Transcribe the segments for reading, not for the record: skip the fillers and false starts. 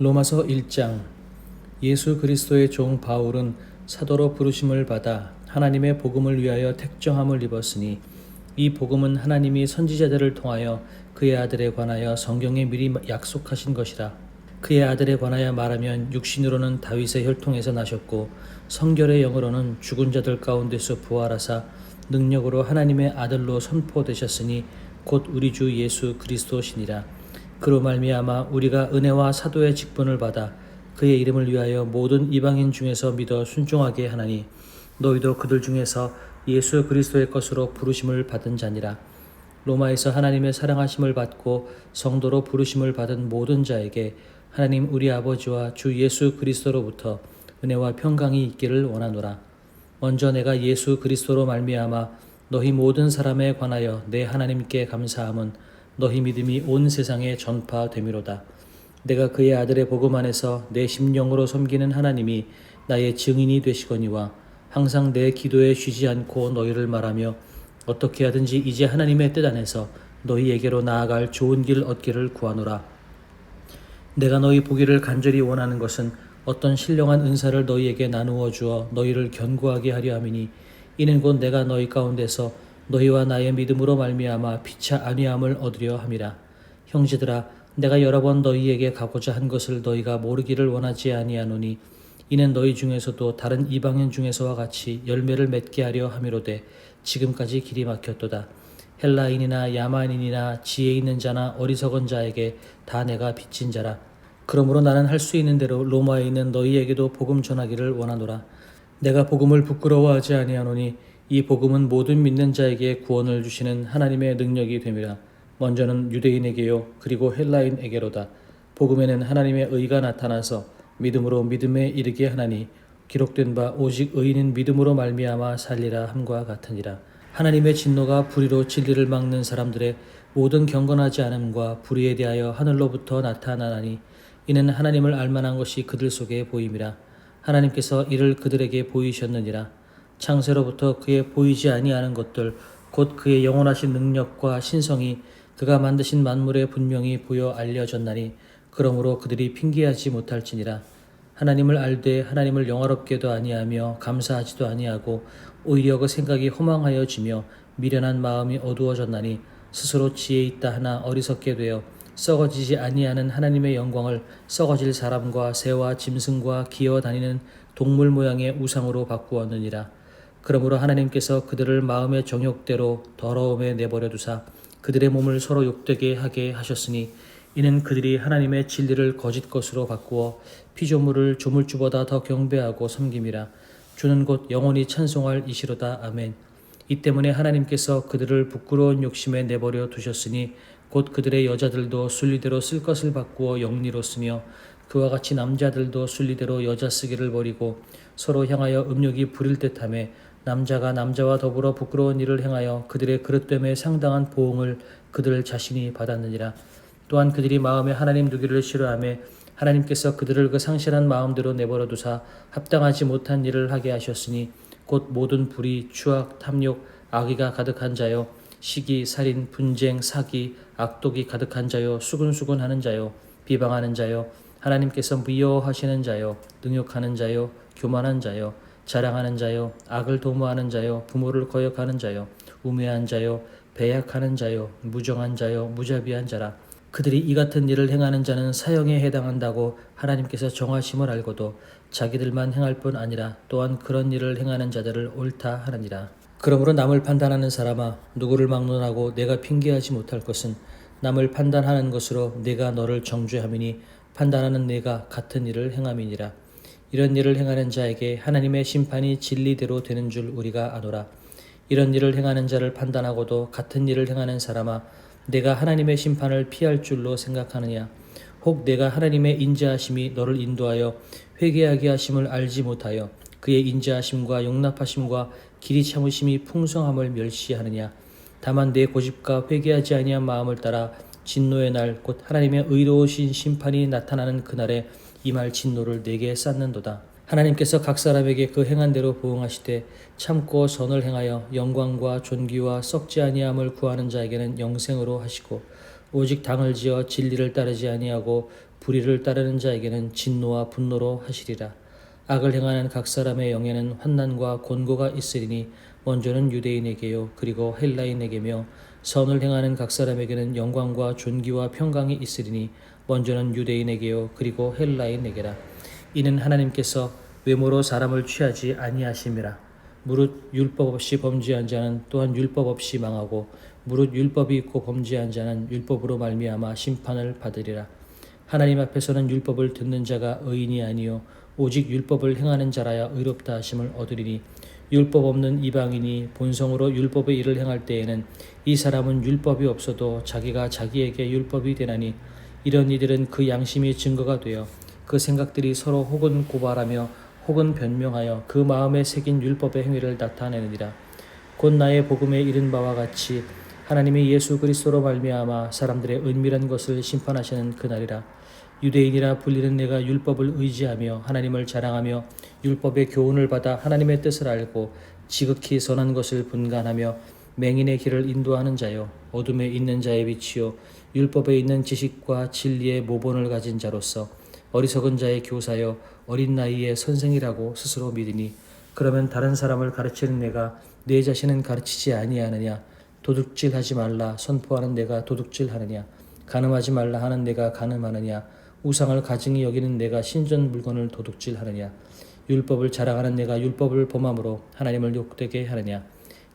로마서 1장. 예수 그리스도의 종 바울은 사도로 부르심을 받아 하나님의 복음을 위하여 택정함을 입었으니 이 복음은 하나님이 선지자들을 통하여 그의 아들에 관하여 성경에 미리 약속하신 것이라. 그의 아들에 관하여 말하면 육신으로는 다윗의 혈통에서 나셨고 성결의 영으로는 죽은 자들 가운데서 부활하사 능력으로 하나님의 아들로 선포되셨으니 곧 우리 주 예수 그리스도시니라. 그로 말미암아 우리가 은혜와 사도의 직분을 받아 그의 이름을 위하여 모든 이방인 중에서 믿어 순종하게 하나니 너희도 그들 중에서 예수 그리스도의 것으로 부르심을 받은 자니라. 로마에서 하나님의 사랑하심을 받고 성도로 부르심을 받은 모든 자에게 하나님 우리 아버지와 주 예수 그리스도로부터 은혜와 평강이 있기를 원하노라. 먼저 내가 예수 그리스도로 말미암아 너희 모든 사람에 관하여 내 하나님께 감사함은 너희 믿음이 온 세상에 전파됨이로다. 내가 그의 아들의 복음 안에서 내 심령으로 섬기는 하나님이 나의 증인이 되시거니와 항상 내 기도에 쉬지 않고 너희를 말하며 어떻게 하든지 이제 하나님의 뜻 안에서 너희에게로 나아갈 좋은 길 얻기를 구하노라. 내가 너희 보기를 간절히 원하는 것은 어떤 신령한 은사를 너희에게 나누어 주어 너희를 견고하게 하려 함이니 이는 곧 내가 너희 가운데서 너희와 나의 믿음으로 말미암아 피차 안위함을 얻으려 함이라. 형제들아, 내가 여러 번 너희에게 가고자 한 것을 너희가 모르기를 원하지 아니하노니 이는 너희 중에서도 다른 이방인 중에서와 같이 열매를 맺게 하려 함이로되 지금까지 길이 막혔도다. 헬라인이나 야만인이나 지혜 있는 자나 어리석은 자에게 다 내가 빚진 자라. 그러므로 나는 할 수 있는 대로 로마에 있는 너희에게도 복음 전하기를 원하노라. 내가 복음을 부끄러워하지 아니하노니 이 복음은 모든 믿는 자에게 구원을 주시는 하나님의 능력이 됨이라. 먼저는 유대인에게요 그리고 헬라인에게로다. 복음에는 하나님의 의가 나타나서 믿음으로 믿음에 이르게 하나니 기록된 바 오직 의인은 믿음으로 말미암아 살리라 함과 같으니라. 하나님의 진노가 불의로 진리를 막는 사람들의 모든 경건하지 않음과 불의에 대하여 하늘로부터 나타나나니 이는 하나님을 알만한 것이 그들 속에 보임이라. 하나님께서 이를 그들에게 보이셨느니라. 창세로부터 그의 보이지 아니하는 것들 곧 그의 영원하신 능력과 신성이 그가 만드신 만물에 분명히 보여 알려졌나니 그러므로 그들이 핑계하지 못할지니라. 하나님을 알되 하나님을 영화롭게도 아니하며 감사하지도 아니하고 오히려 그 생각이 허망하여지며 미련한 마음이 어두워졌나니 스스로 지혜 있다 하나 어리석게 되어 썩어지지 아니하는 하나님의 영광을 썩어질 사람과 새와 짐승과 기어다니는 동물 모양의 우상으로 바꾸었느니라. 그러므로 하나님께서 그들을 마음의 정욕대로 더러움에 내버려 두사 그들의 몸을 서로 욕되게 하게 하셨으니 이는 그들이 하나님의 진리를 거짓 것으로 바꾸어 피조물을 조물주보다 더 경배하고 섬김이라. 주는 곧 영원히 찬송할 이시로다. 아멘. 이 때문에 하나님께서 그들을 부끄러운 욕심에 내버려 두셨으니 곧 그들의 여자들도 순리대로 쓸 것을 바꾸어 영리로 쓰며 그와 같이 남자들도 순리대로 여자 쓰기를 버리고 서로 향하여 음욕이 부릴 듯하며 남자가 남자와 더불어 부끄러운 일을 행하여 그들의 그릇됨에 상당한 보응을 그들 자신이 받았느니라. 또한 그들이 마음에 하나님 두기를 싫어하며 하나님께서 그들을 그 상실한 마음대로 내버려 두사 합당하지 못한 일을 하게 하셨으니 곧 모든 불의, 추악, 탐욕, 악의가 가득한 자요 시기, 살인, 분쟁, 사기, 악독이 가득한 자요 수근수근하는 자요 비방하는 자요 하나님께서 미워하시는 자요 능욕하는 자요 교만한 자요 자랑하는 자요 악을 도모하는 자요 부모를 거역하는 자요 우매한 자요 배약하는 자요 무정한 자요 무자비한 자라. 그들이 이 같은 일을 행하는 자는 사형에 해당한다고 하나님께서 정하심을 알고도 자기들만 행할 뿐 아니라 또한 그런 일을 행하는 자들을 옳다 하느니라. 그러므로 남을 판단하는 사람아, 누구를 막론하고 내가 핑계하지 못할 것은 남을 판단하는 것으로 내가 너를 정죄함이니 판단하는 내가 같은 일을 행함이니라. 이런 일을 행하는 자에게 하나님의 심판이 진리대로 되는 줄 우리가 아노라. 이런 일을 행하는 자를 판단하고도 같은 일을 행하는 사람아, 내가 하나님의 심판을 피할 줄로 생각하느냐? 혹 내가 하나님의 인자하심이 너를 인도하여 회개하게 하심을 알지 못하여 그의 인자하심과 용납하심과 길이 참으심이 풍성함을 멸시하느냐? 다만 내 고집과 회개하지 아니한 마음을 따라 진노의 날 곧 하나님의 의로우신 심판이 나타나는 그날에 임할 진노를 내게 쌓는도다. 하나님께서 각 사람에게 그 행한 대로 보응하시되 참고 선을 행하여 영광과 존귀와 썩지 아니함을 구하는 자에게는 영생으로 하시고 오직 당을 지어 진리를 따르지 아니하고 불의를 따르는 자에게는 진노와 분노로 하시리라. 악을 행하는 각 사람의 영에는 환난과 곤고가 있으리니 먼저는 유대인에게요 그리고 헬라인에게며 선을 행하는 각 사람에게는 영광과 존귀와 평강이 있으리니 먼저는 유대인에게요 그리고 헬라인에게라. 이는 하나님께서 외모로 사람을 취하지 아니하심이라. 무릇 율법 없이 범죄한 자는 또한 율법 없이 망하고 무릇 율법이 있고 범죄한 자는 율법으로 말미암아 심판을 받으리라. 하나님 앞에서는 율법을 듣는 자가 의인이 아니요 오직 율법을 행하는 자라야 의롭다 하심을 얻으리니 율법 없는 이방인이 본성으로 율법의 일을 행할 때에는 이 사람은 율법이 없어도 자기가 자기에게 율법이 되나니 이런 이들은 그 양심이 증거가 되어 그 생각들이 서로 혹은 고발하며 혹은 변명하여 그 마음에 새긴 율법의 행위를 나타내느니라. 곧 나의 복음에 이른 바와 같이 하나님이 예수 그리스도로 말미암아 사람들의 은밀한 것을 심판하시는 그날이라. 유대인이라 불리는 내가 율법을 의지하며 하나님을 자랑하며 율법의 교훈을 받아 하나님의 뜻을 알고 지극히 선한 것을 분간하며 맹인의 길을 인도하는 자요 어둠에 있는 자의 빛이요 율법에 있는 지식과 진리의 모본을 가진 자로서 어리석은 자의 교사여 어린 나이에 선생이라고 스스로 믿으니 그러면 다른 사람을 가르치는 내가 내 자신은 가르치지 아니하느냐. 도둑질하지 말라 선포하는 내가 도둑질하느냐. 간음하지 말라 하는 내가 간음하느냐. 우상을 가증히 여기는 내가 신전 물건을 도둑질하느냐. 율법을 자랑하는 내가 율법을 범함으로 하나님을 욕되게 하느냐.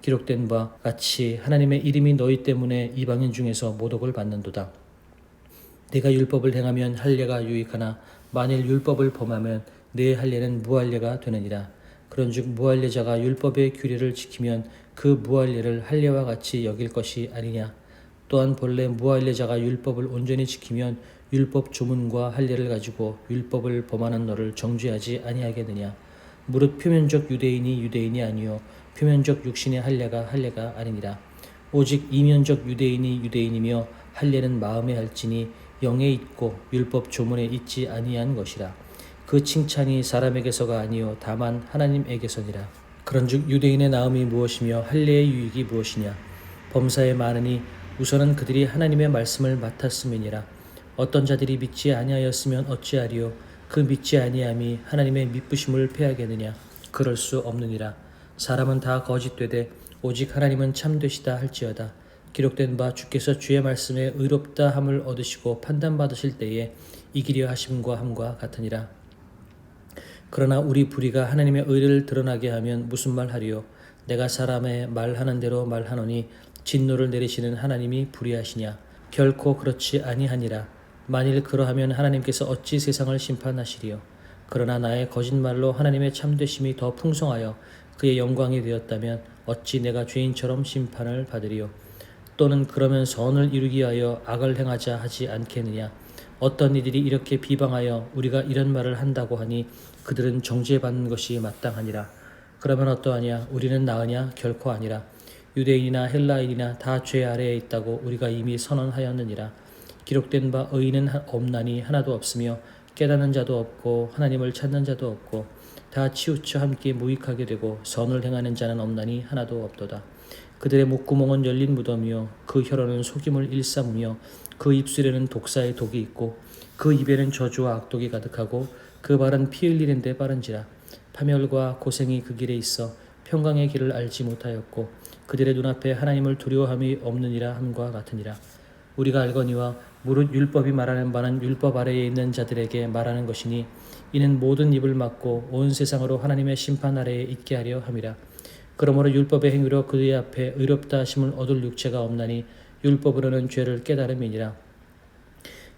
기록된 바 같이 하나님의 이름이 너희 때문에 이방인 중에서 모독을 받는도다. 내가 율법을 행하면 할례가 유익하나 만일 율법을 범하면 내 할례는 무할례가 되느니라. 그런즉 무할례자가 율법의 규례를 지키면 그 무할례를 할례와 같이 여길 것이 아니냐. 또한 본래 무할례자가 율법을 온전히 지키면 율법 조문과 할례를 가지고 율법을 범하는 너를 정죄하지 아니하겠느냐. 무릇 표면적 유대인이 유대인이 아니요 표면적 육신의 할례가 할례가 아니니라. 오직 이면적 유대인이 유대인이며 할례는 마음에 할지니 영에 있고 율법 조문에 있지 아니한 것이라. 그 칭찬이 사람에게서가 아니요 다만 하나님에게서니라. 그런즉 유대인의 나음이 무엇이며 할례의 유익이 무엇이냐. 범사에 많으니 우선은 그들이 하나님의 말씀을 맡았음이니라. 어떤 자들이 믿지 아니하였으면 어찌하리요. 그 믿지 아니함이 하나님의 미쁘심을 패하겠느냐. 그럴 수 없느니라. 사람은 다 거짓되되 오직 하나님은 참되시다 할지어다. 기록된 바 주께서 주의 말씀에 의롭다 함을 얻으시고 판단받으실 때에 이기려 하심과 함과 같으니라. 그러나 우리 불의가 하나님의 의를 드러나게 하면 무슨 말 하리요. 내가 사람의 말하는 대로 말하노니 진노를 내리시는 하나님이 불의하시냐. 결코 그렇지 아니하니라. 만일 그러하면 하나님께서 어찌 세상을 심판하시리요. 그러나 나의 거짓말로 하나님의 참되심이 더 풍성하여 그의 영광이 되었다면 어찌 내가 죄인처럼 심판을 받으리요. 또는 그러면 선을 이루기 위하여 악을 행하자 하지 않겠느냐. 어떤 이들이 이렇게 비방하여 우리가 이런 말을 한다고 하니 그들은 정죄받는 것이 마땅하니라. 그러면 어떠하냐. 우리는 나으냐. 결코 아니라. 유대인이나 헬라인이나 다 죄 아래에 있다고 우리가 이미 선언하였느니라. 기록된 바 의인은 없나니 하나도 없으며 깨닫는 자도 없고 하나님을 찾는 자도 없고 다 치우쳐 함께 무익하게 되고 선을 행하는 자는 없나니 하나도 없도다. 그들의 목구멍은 열린 무덤이요 그 혀로는 속임을 일삼으며 그 입술에는 독사의 독이 있고 그 입에는 저주와 악독이 가득하고 그 발은 피 흘리는 데 빠른지라. 파멸과 고생이 그 길에 있어 평강의 길을 알지 못하였고 그들의 눈앞에 하나님을 두려워함이 없느니라 함과 같으니라. 우리가 알거니와 무릇 율법이 말하는 바는 율법 아래에 있는 자들에게 말하는 것이니 이는 모든 입을 막고 온 세상으로 하나님의 심판 아래에 있게 하려 함이라. 그러므로 율법의 행위로 그의 앞에 의롭다 하심을 얻을 육체가 없나니 율법으로는 죄를 깨달음이니라.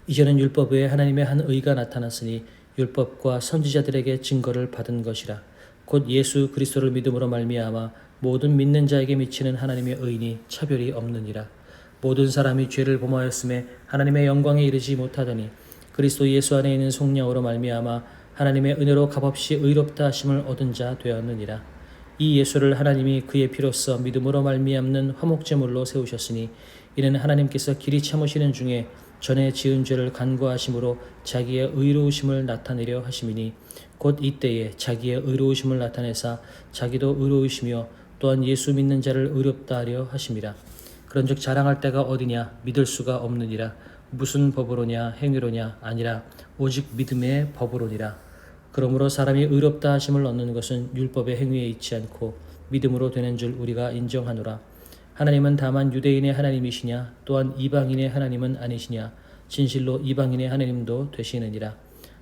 이제는 율법 외에 하나님의 한 의가 나타났으니 율법과 선지자들에게 증거를 받은 것이라. 곧 예수 그리스도를 믿음으로 말미암아 모든 믿는 자에게 미치는 하나님의 의인이 차별이 없느니라. 모든 사람이 죄를 범하였음에 하나님의 영광에 이르지 못하더니 그리스도 예수 안에 있는 속량으로 말미암아 하나님의 은혜로 값없이 의롭다 하심을 얻은 자 되었느니라. 이 예수를 하나님이 그의 피로써 믿음으로 말미암는 화목제물로 세우셨으니 이는 하나님께서 길이 참으시는 중에 전에 지은 죄를 간구하심으로 자기의 의로우심을 나타내려 하심이니 곧 이때에 자기의 의로우심을 나타내사 자기도 의로우시며 또한 예수 믿는 자를 의롭다 하려 하심이라. 그런즉 자랑할 데가 어디냐? 믿을 수가 없느니라. 무슨 법으로냐? 행위로냐? 아니라 오직 믿음의 법으로니라. 그러므로 사람이 의롭다 하심을 얻는 것은 율법의 행위에 있지 않고 믿음으로 되는 줄 우리가 인정하노라. 하나님은 다만 유대인의 하나님이시냐? 또한 이방인의 하나님은 아니시냐? 진실로 이방인의 하나님도 되시느니라.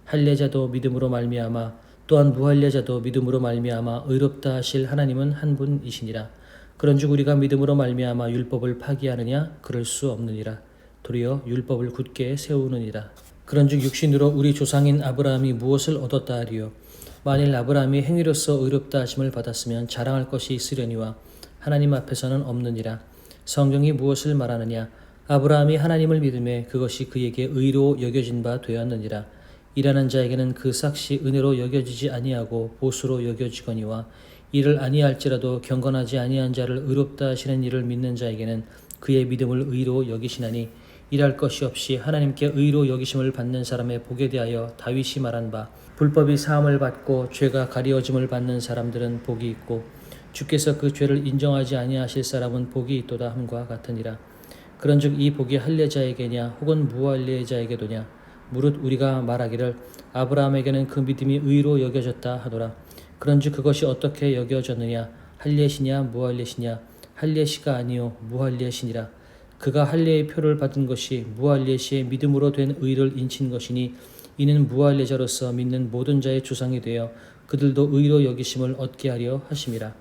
할례자도 믿음으로 말미암아 또한 무할례자도 믿음으로 말미암아 의롭다 하실 하나님은 한 분이시니라. 그런즉 우리가 믿음으로 말미암아 율법을 파기하느냐? 그럴 수 없느니라. 도리어 율법을 굳게 세우느니라. 그런즉 육신으로 우리 조상인 아브라함이 무엇을 얻었다 하리요? 만일 아브라함이 행위로서 의롭다 하심을 받았으면 자랑할 것이 있으려니와 하나님 앞에서는 없느니라. 성경이 무엇을 말하느냐? 아브라함이 하나님을 믿음에 그것이 그에게 의로 여겨진 바 되었느니라. 일하는 자에게는 그 삭시 은혜로 여겨지지 아니하고 보수로 여겨지거니와 이를 아니할지라도 경건하지 아니한 자를 의롭다 하시는 이를 믿는 자에게는 그의 믿음을 의로 여기시나니 일할 것이 없이 하나님께 의로 여기심을 받는 사람의 복에 대하여 다윗이 말한 바 불법이 사함을 받고 죄가 가리워짐을 받는 사람들은 복이 있고 주께서 그 죄를 인정하지 아니하실 사람은 복이 있도다 함과 같으니라. 그런즉 이 복이 할례자에게냐 혹은 무할례자에게도냐? 무릇 우리가 말하기를 아브라함에게는 그 믿음이 의로 여겨졌다 하노라. 그런즉 그것이 어떻게 여겨졌느냐? 할례시냐 무할례시냐? 할례시가 아니요 무할례시니라. 그가 할례의 표를 받은 것이 무할례시의 믿음으로 된 의를 인친 것이니 이는 무할례자로서 믿는 모든 자의 조상이 되어 그들도 의로 여기심을 얻게 하려 하심이라.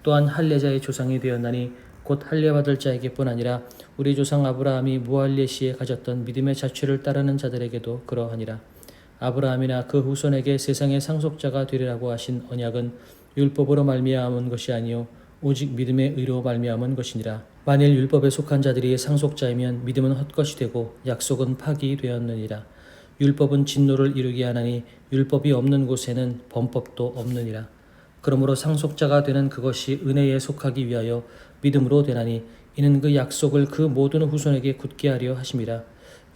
또한 할례자의 조상이 되었나니 곧 할례받을 자에게뿐 아니라 우리 조상 아브라함이 무할례시에 가졌던 믿음의 자취를 따르는 자들에게도 그러하니라. 아브라함이나 그 후손에게 세상의 상속자가 되리라고 하신 언약은 율법으로 말미암은 것이 아니요 오직 믿음의 의로 말미암은 것이니라. 만일 율법에 속한 자들이 상속자이면 믿음은 헛것이 되고 약속은 파기되었느니라. 율법은 진노를 이루게 하나니 율법이 없는 곳에는 범법도 없느니라. 그러므로 상속자가 되는 그것이 은혜에 속하기 위하여 믿음으로 되나니 이는 그 약속을 그 모든 후손에게 굳게 하려 하심이라.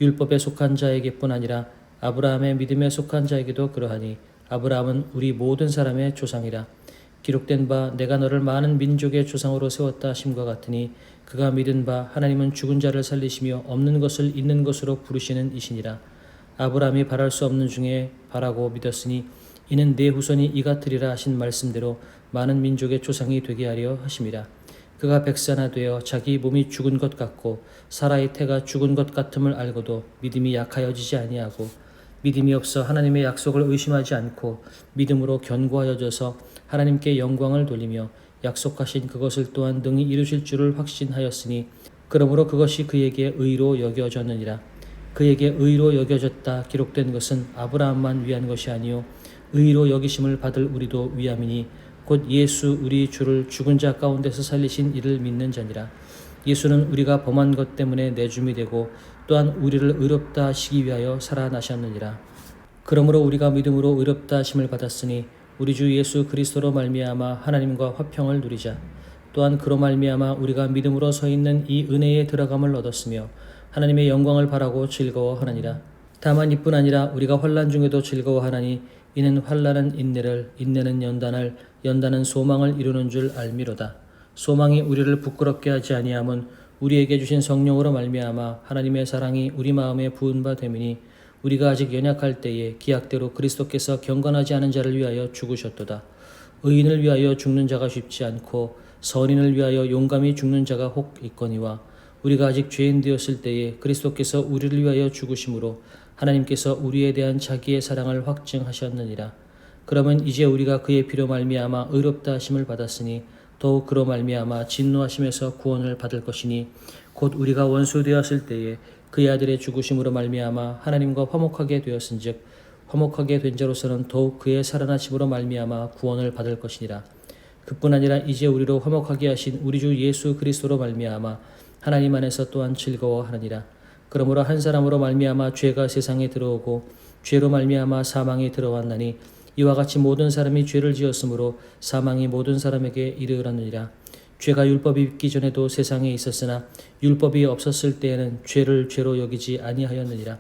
율법에 속한 자에게뿐 아니라 아브라함의 믿음에 속한 자에게도 그러하니 아브라함은 우리 모든 사람의 조상이라. 기록된 바 내가 너를 많은 민족의 조상으로 세웠다 하심과 같으니 그가 믿은 바 하나님은 죽은 자를 살리시며 없는 것을 있는 것으로 부르시는 이시니라. 아브라함이 바랄 수 없는 중에 바라고 믿었으니 이는 내 후손이 이 같으리라 하신 말씀대로 많은 민족의 조상이 되게 하려 하심이라. 그가 백사나 되어 자기 몸이 죽은 것 같고 사라의 태가 죽은 것 같음을 알고도 믿음이 약하여지지 아니하고 믿음이 없어 하나님의 약속을 의심하지 않고 믿음으로 견고하여져서 하나님께 영광을 돌리며 약속하신 그것을 또한 능히 이루실 줄을 확신하였으니 그러므로 그것이 그에게 의로 여겨졌느니라. 그에게 의로 여겨졌다 기록된 것은 아브라함만 위한 것이 아니요 의로 여기심을 받을 우리도 위함이니 곧 예수 우리 주를 죽은 자 가운데서 살리신 이를 믿는 자니라. 예수는 우리가 범한 것 때문에 내줌이 되고 또한 우리를 의롭다 하시기 위하여 살아나셨느니라. 그러므로 우리가 믿음으로 의롭다 하심을 받았으니 우리 주 예수 그리스도로 말미암아 하나님과 화평을 누리자. 또한 그로 말미암아 우리가 믿음으로 서 있는 이 은혜에 들어감을 얻었으며 하나님의 영광을 바라고 즐거워하느니라. 다만 이뿐 아니라 우리가 환난 중에도 즐거워하나니 이는 환난은 인내를, 인내는 연단을, 연단은 소망을 이루는 줄 알미로다. 소망이 우리를 부끄럽게 하지 아니함은 우리에게 주신 성령으로 말미암아 하나님의 사랑이 우리 마음에 부은 바 됨이니 우리가 아직 연약할 때에 기약대로 그리스도께서 경건하지 않은 자를 위하여 죽으셨도다. 의인을 위하여 죽는 자가 쉽지 않고 선인을 위하여 용감히 죽는 자가 혹 있거니와 우리가 아직 죄인 되었을 때에 그리스도께서 우리를 위하여 죽으심으로 하나님께서 우리에 대한 자기의 사랑을 확증하셨느니라. 그러면 이제 우리가 그의 피로 말미암아 의롭다 하심을 받았으니 더욱 그로 말미암아 진노하심에서 구원을 받을 것이니 곧 우리가 원수 되었을 때에 그의 아들의 죽으심으로 말미암아 하나님과 화목하게 되었은즉 화목하게 된 자로서는 더욱 그의 살아나심으로 말미암아 구원을 받을 것이니라. 그뿐 아니라 이제 우리로 화목하게 하신 우리 주 예수 그리스도로 말미암아 하나님 안에서 또한 즐거워하느니라. 그러므로 한 사람으로 말미암아 죄가 세상에 들어오고 죄로 말미암아 사망이 들어왔나니 이와 같이 모든 사람이 죄를 지었으므로 사망이 모든 사람에게 이르렀느니라. 죄가 율법이 있기 전에도 세상에 있었으나 율법이 없었을 때에는 죄를 죄로 여기지 아니하였느니라.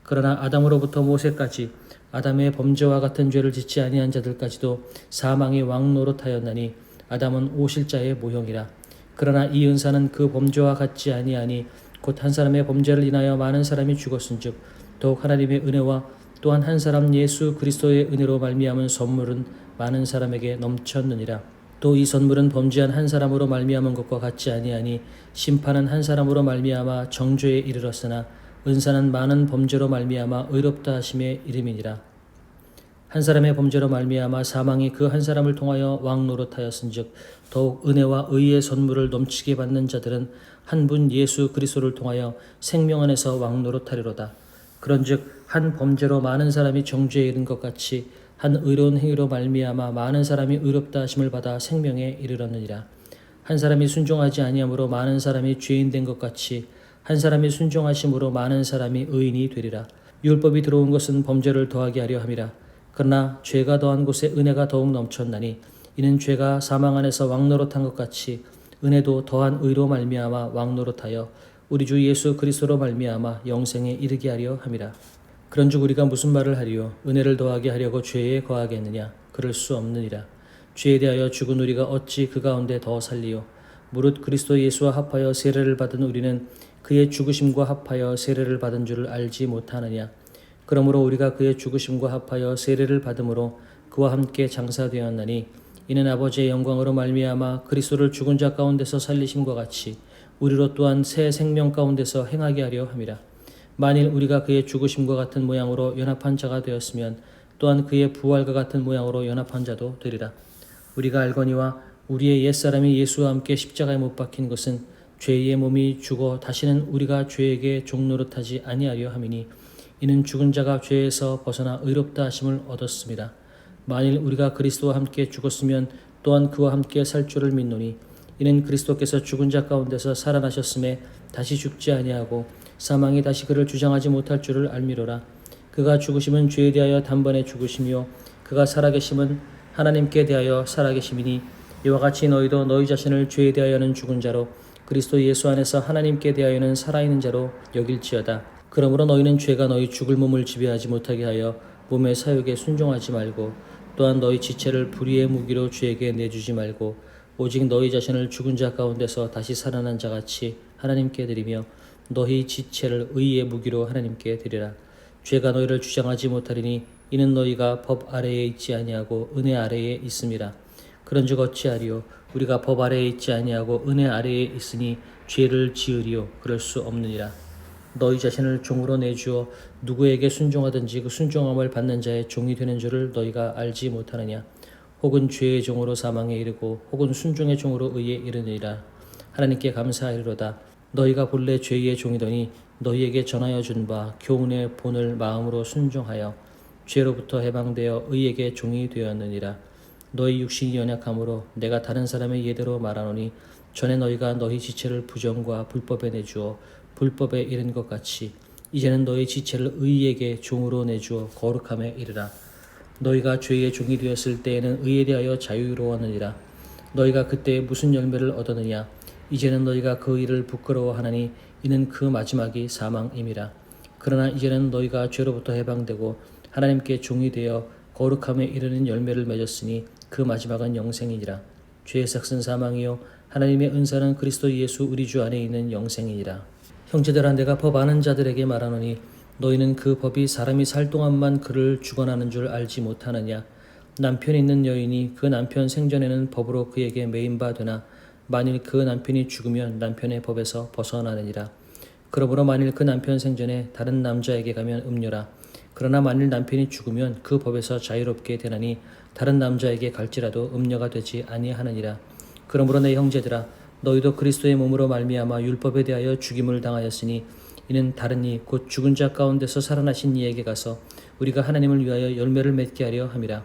그러나 아담으로부터 모세까지 아담의 범죄와 같은 죄를 짓지 아니한 자들까지도 사망의 왕 노릇하였나니 아담은 오실자의 모형이라. 그러나 이 은사는 그 범죄와 같지 아니하니 곧 한 사람의 범죄를 인하여 많은 사람이 죽었은즉 더욱 하나님의 은혜와 또한 한 사람 예수 그리스도의 은혜로 말미암은 선물은 많은 사람에게 넘쳤느니라. 또 이 선물은 범죄한 한 사람으로 말미암은 것과 같지 아니하니 심판은 한 사람으로 말미암아 정죄에 이르렀으나 은사는 많은 범죄로 말미암아 의롭다 하심의 이름이니라. 한 사람의 범죄로 말미암아 사망이 그 한 사람을 통하여 왕노릇하였은즉 더욱 은혜와 의의 선물을 넘치게 받는 자들은 한 분 예수 그리스도를 통하여 생명 안에서 왕노릇하리로다. 그런즉 한 범죄로 많은 사람이 정죄에 이른 것 같이 한 의로운 행위로 말미암아 많은 사람이 의롭다 하심을 받아 생명에 이르렀느니라. 한 사람이 순종하지 아니함으로 많은 사람이 죄인 된 것 같이 한 사람이 순종하심으로 많은 사람이 의인이 되리라. 율법이 들어온 것은 범죄를 더하게 하려 함이라. 그러나 죄가 더한 곳에 은혜가 더욱 넘쳤나니 이는 죄가 사망 안에서 왕노릇한 것 같이 은혜도 더한 의로 말미암아 왕노릇하여 우리 주 예수 그리스도로 말미암아 영생에 이르게 하려 함이라. 그런즉 우리가 무슨 말을 하리요? 은혜를 더하게 하려고 죄에 거하겠느냐? 그럴 수 없느니라. 죄에 대하여 죽은 우리가 어찌 그 가운데 더 살리요? 무릇 그리스도 예수와 합하여 세례를 받은 우리는 그의 죽으심과 합하여 세례를 받은 줄을 알지 못하느냐? 그러므로 우리가 그의 죽으심과 합하여 세례를 받음으로 그와 함께 장사되었나니 이는 아버지의 영광으로 말미암아 그리스도를 죽은 자 가운데서 살리심과 같이 우리로 또한 새 생명 가운데서 행하게 하려 함이라. 만일 우리가 그의 죽으심과 같은 모양으로 연합한 자가 되었으면 또한 그의 부활과 같은 모양으로 연합한 자도 되리라. 우리가 알거니와 우리의 옛사람이 예수와 함께 십자가에 못 박힌 것은 죄의 몸이 죽어 다시는 우리가 죄에게 종노릇하지 아니하려 함이니 이는 죽은 자가 죄에서 벗어나 의롭다 하심을 얻었습니다. 만일 우리가 그리스도와 함께 죽었으면 또한 그와 함께 살 줄을 믿노니 이는 그리스도께서 죽은 자 가운데서 살아나셨음에 다시 죽지 아니하고 사망이 다시 그를 주장하지 못할 줄을 알미로라. 그가 죽으심은 죄에 대하여 단번에 죽으심이요 그가 살아계심은 하나님께 대하여 살아계심이니 이와 같이 너희도 너희 자신을 죄에 대하여는 죽은 자로 그리스도 예수 안에서 하나님께 대하여는 살아있는 자로 여길지어다. 그러므로 너희는 죄가 너희 죽을 몸을 지배하지 못하게 하여 몸의 사욕에 순종하지 말고 또한 너희 지체를 불의의 무기로 죄에게 내주지 말고 오직 너희 자신을 죽은 자 가운데서 다시 살아난 자같이 하나님께 드리며 너희 지체를 의의 무기로 하나님께 드리라. 죄가 너희를 주장하지 못하리니 이는 너희가 법 아래에 있지 아니하고 은혜 아래에 있음이라. 그런즉 어찌하리요? 우리가 법 아래에 있지 아니하고 은혜 아래에 있으니 죄를 지으리요? 그럴 수 없느니라. 너희 자신을 종으로 내주어 누구에게 순종하든지 그 순종함을 받는 자의 종이 되는 줄을 너희가 알지 못하느냐? 혹은 죄의 종으로 사망에 이르고 혹은 순종의 종으로 의에 이르느니라. 하나님께 감사하리로다. 너희가 본래 죄의 종이더니 너희에게 전하여 준 바 교훈의 본을 마음으로 순종하여 죄로부터 해방되어 의에게 종이 되었느니라. 너희 육신이 연약함으로 내가 다른 사람의 예대로 말하노니 전에 너희가 너희 지체를 부정과 불법에 내주어 불법에 이른 것 같이 이제는 너희 지체를 의에게 종으로 내주어 거룩함에 이르라. 너희가 죄의 종이 되었을 때에는 의에 대하여 자유로웠느니라. 너희가 그때 무슨 열매를 얻었느냐? 이제는 너희가 그 일을 부끄러워하나니 이는 그 마지막이 사망임이라. 그러나 이제는 너희가 죄로부터 해방되고 하나님께 종이 되어 거룩함에 이르는 열매를 맺었으니 그 마지막은 영생이니라. 죄의 삭은 사망이요 하나님의 은사는 그리스도 예수 우리 주 안에 있는 영생이니라. 형제들아 내가 법 아는 자들에게 말하노니 너희는 그 법이 사람이 살 동안만 그를 주관하는 줄 알지 못하느냐? 남편이 있는 여인이 그 남편 생전에는 법으로 그에게 매인 바 되나 만일 그 남편이 죽으면 남편의 법에서 벗어나느니라. 그러므로 만일 그 남편 생전에 다른 남자에게 가면 음녀라. 그러나 만일 남편이 죽으면 그 법에서 자유롭게 되나니 다른 남자에게 갈지라도 음녀가 되지 아니하느니라. 그러므로 내 형제들아 너희도 그리스도의 몸으로 말미암아 율법에 대하여 죽임을 당하였으니 이는 다른 이 곧 죽은 자 가운데서 살아나신 이에게 가서 우리가 하나님을 위하여 열매를 맺게 하려 함이라.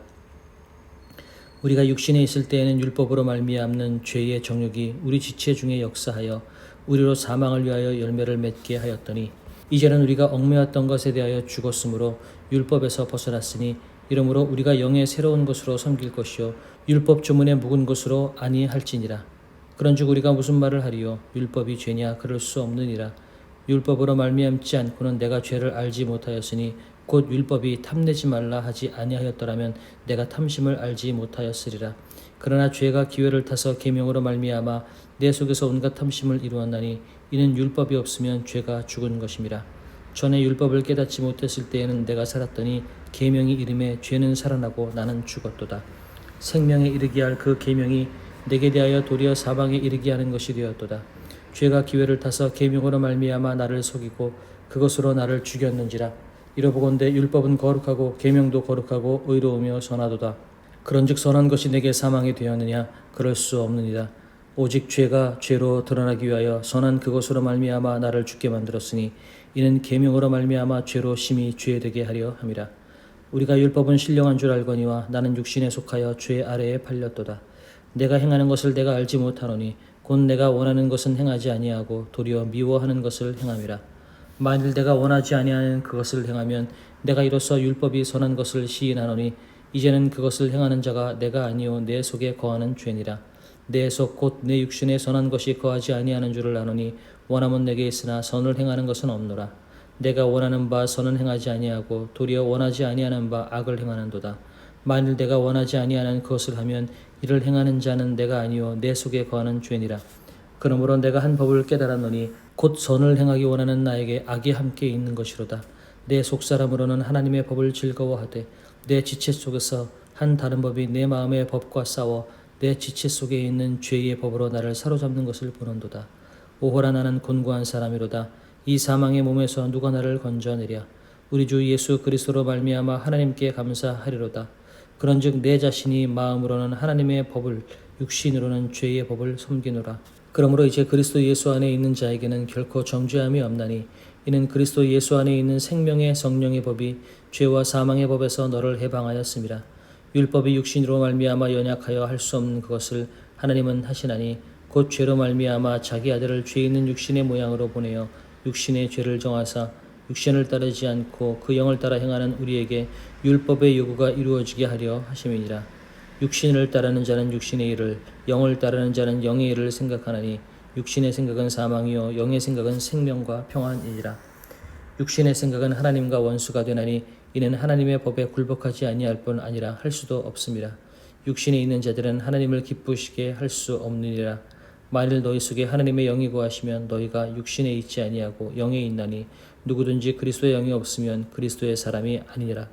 우리가 육신에 있을 때에는 율법으로 말미암는 죄의 정욕이 우리 지체 중에 역사하여 우리로 사망을 위하여 열매를 맺게 하였더니 이제는 우리가 얽매였던 것에 대하여 죽었으므로 율법에서 벗어났으니 이러므로 우리가 영의 새로운 것으로 섬길 것이요 율법 조문에 묵은 것으로 아니할지니라. 그런즉 우리가 무슨 말을 하리요? 율법이 죄냐? 그럴 수 없느니라. 율법으로 말미암지 않고는 내가 죄를 알지 못하였으니 곧 율법이 탐내지 말라 하지 아니하였더라면 내가 탐심을 알지 못하였으리라. 그러나 죄가 기회를 타서 계명으로 말미암아 내 속에서 온갖 탐심을 이루었나니 이는 율법이 없으면 죄가 죽은 것임이라. 전에 율법을 깨닫지 못했을 때에는 내가 살았더니 계명이 이름에 죄는 살아나고 나는 죽었도다. 생명에 이르게 할 그 계명이 내게 대하여 도리어 사방에 이르게 하는 것이 되었도다. 죄가 기회를 타서 계명으로 말미암아 나를 속이고 그것으로 나를 죽였는지라. 이러보건대 율법은 거룩하고 계명도 거룩하고 의로우며 선하도다. 그런즉 선한 것이 내게 사망이 되었느냐? 그럴 수 없느니라. 오직 죄가 죄로 드러나기 위하여 선한 그것으로 말미암아 나를 죽게 만들었으니 이는 계명으로 말미암아 죄로 심히 죄되게 하려 함이라. 우리가 율법은 신령한 줄 알거니와 나는 육신에 속하여 죄 아래에 팔렸도다. 내가 행하는 것을 내가 알지 못하노니 곧 내가 원하는 것은 행하지 아니하고 도리어 미워하는 것을 행함이라. 만일 내가 원하지 아니하는 그것을 행하면 내가 이로써 율법이 선한 것을 시인하노니 이제는 그것을 행하는 자가 내가 아니요 내 속에 거하는 죄니라. 내 속 곧 내 육신에 선한 것이 거하지 아니하는 줄을 아노니 원함은 내게 있으나 선을 행하는 것은 없노라. 내가 원하는 바 선은 행하지 아니하고 도리어 원하지 아니하는 바 악을 행하는도다. 만일 내가 원하지 아니하는 그것을 하면 이를 행하는 자는 내가 아니요 내 속에 거하는 죄니라. 그러므로 내가 한 법을 깨달았노니 곧 선을 행하기 원하는 나에게 악이 함께 있는 것이로다. 내 속사람으로는 하나님의 법을 즐거워하되 내 지체 속에서 한 다른 법이 내 마음의 법과 싸워 내 지체 속에 있는 죄의 법으로 나를 사로잡는 것을 보는도다. 오호라 나는 곤고한 사람이로다. 이 사망의 몸에서 누가 나를 건져내랴. 우리 주 예수 그리스도로 말미암아 하나님께 감사하리로다. 그런즉 내 자신이 마음으로는 하나님의 법을 육신으로는 죄의 법을 섬기노라. 그러므로 이제 그리스도 예수 안에 있는 자에게는 결코 정죄함이 없나니 이는 그리스도 예수 안에 있는 생명의 성령의 법이 죄와 사망의 법에서 너를 해방하였음이라. 율법이 육신으로 말미암아 연약하여 할 수 없는 그것을 하나님은 하시나니 곧 죄로 말미암아 자기 아들을 죄 있는 육신의 모양으로 보내어 육신의 죄를 정하사 육신을 따르지 않고 그 영을 따라 행하는 우리에게 율법의 요구가 이루어지게 하려 하심이니라. 육신을 따르는 자는 육신의 일을, 영을 따르는 자는 영의 일을 생각하나니 육신의 생각은 사망이요 영의 생각은 생명과 평안이니라. 육신의 생각은 하나님과 원수가 되나니 이는 하나님의 법에 굴복하지 아니할 뿐 아니라 할 수도 없음이라. 육신에 있는 자들은 하나님을 기쁘시게 할 수 없느니라. 만일 너희 속에 하나님의 영이 거하시면 너희가 육신에 있지 아니하고 영에 있나니 누구든지 그리스도의 영이 없으면 그리스도의 사람이 아니니라.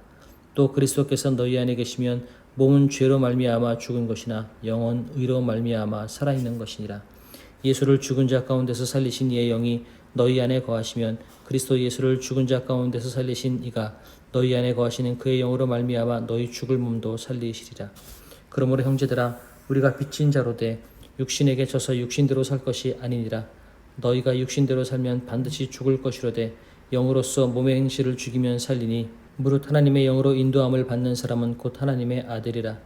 또 그리스도께서 너희 안에 계시면 몸은 죄로 말미암아 죽은 것이나 영은 의로 말미암아 살아있는 것이니라. 예수를 죽은 자 가운데서 살리신 이의 영이 너희 안에 거하시면 그리스도 예수를 죽은 자 가운데서 살리신 이가 너희 안에 거하시는 그의 영으로 말미암아 너희 죽을 몸도 살리시리라. 그러므로 형제들아 우리가 빚진 자로되 육신에게 져서 육신대로 살 것이 아니니라. 너희가 육신대로 살면 반드시 죽을 것이로되 영으로서 몸의 행실을 죽이면 살리니 무릇 하나님의 영으로 인도함을 받는 사람은 곧 하나님의 아들이라.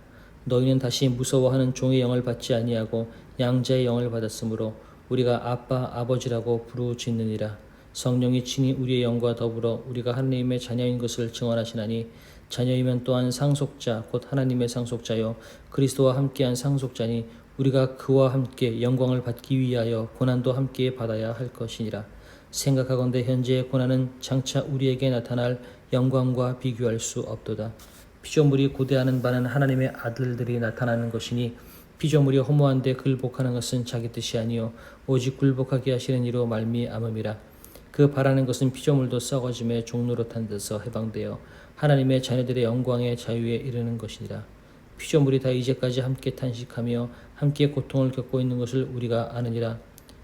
너희는 다시 무서워하는 종의 영을 받지 아니하고 양자의 영을 받았으므로 우리가 아빠 아버지라고 부르짖느니라. 성령이 친히 우리의 영과 더불어 우리가 하나님의 자녀인 것을 증언하시나니 자녀이면 또한 상속자 곧 하나님의 상속자요 그리스도와 함께한 상속자니 우리가 그와 함께 영광을 받기 위하여 고난도 함께 받아야 할 것이니라. 생각하건대 현재의 고난은 장차 우리에게 나타날 영광과 비교할 수 없도다. 피조물이 고대하는 바는 하나님의 아들들이 나타나는 것이니 피조물이 허무한데 굴복하는 것은 자기 뜻이 아니요 오직 굴복하게 하시는 이로 말미암음이라. 그 바라는 것은 피조물도 썩어짐의 종노릇한 데서 해방되어 하나님의 자녀들의 영광의 자유에 이르는 것이니라. 피조물이 다 이제까지 함께 탄식하며 함께 고통을 겪고 있는 것을 우리가 아느니라.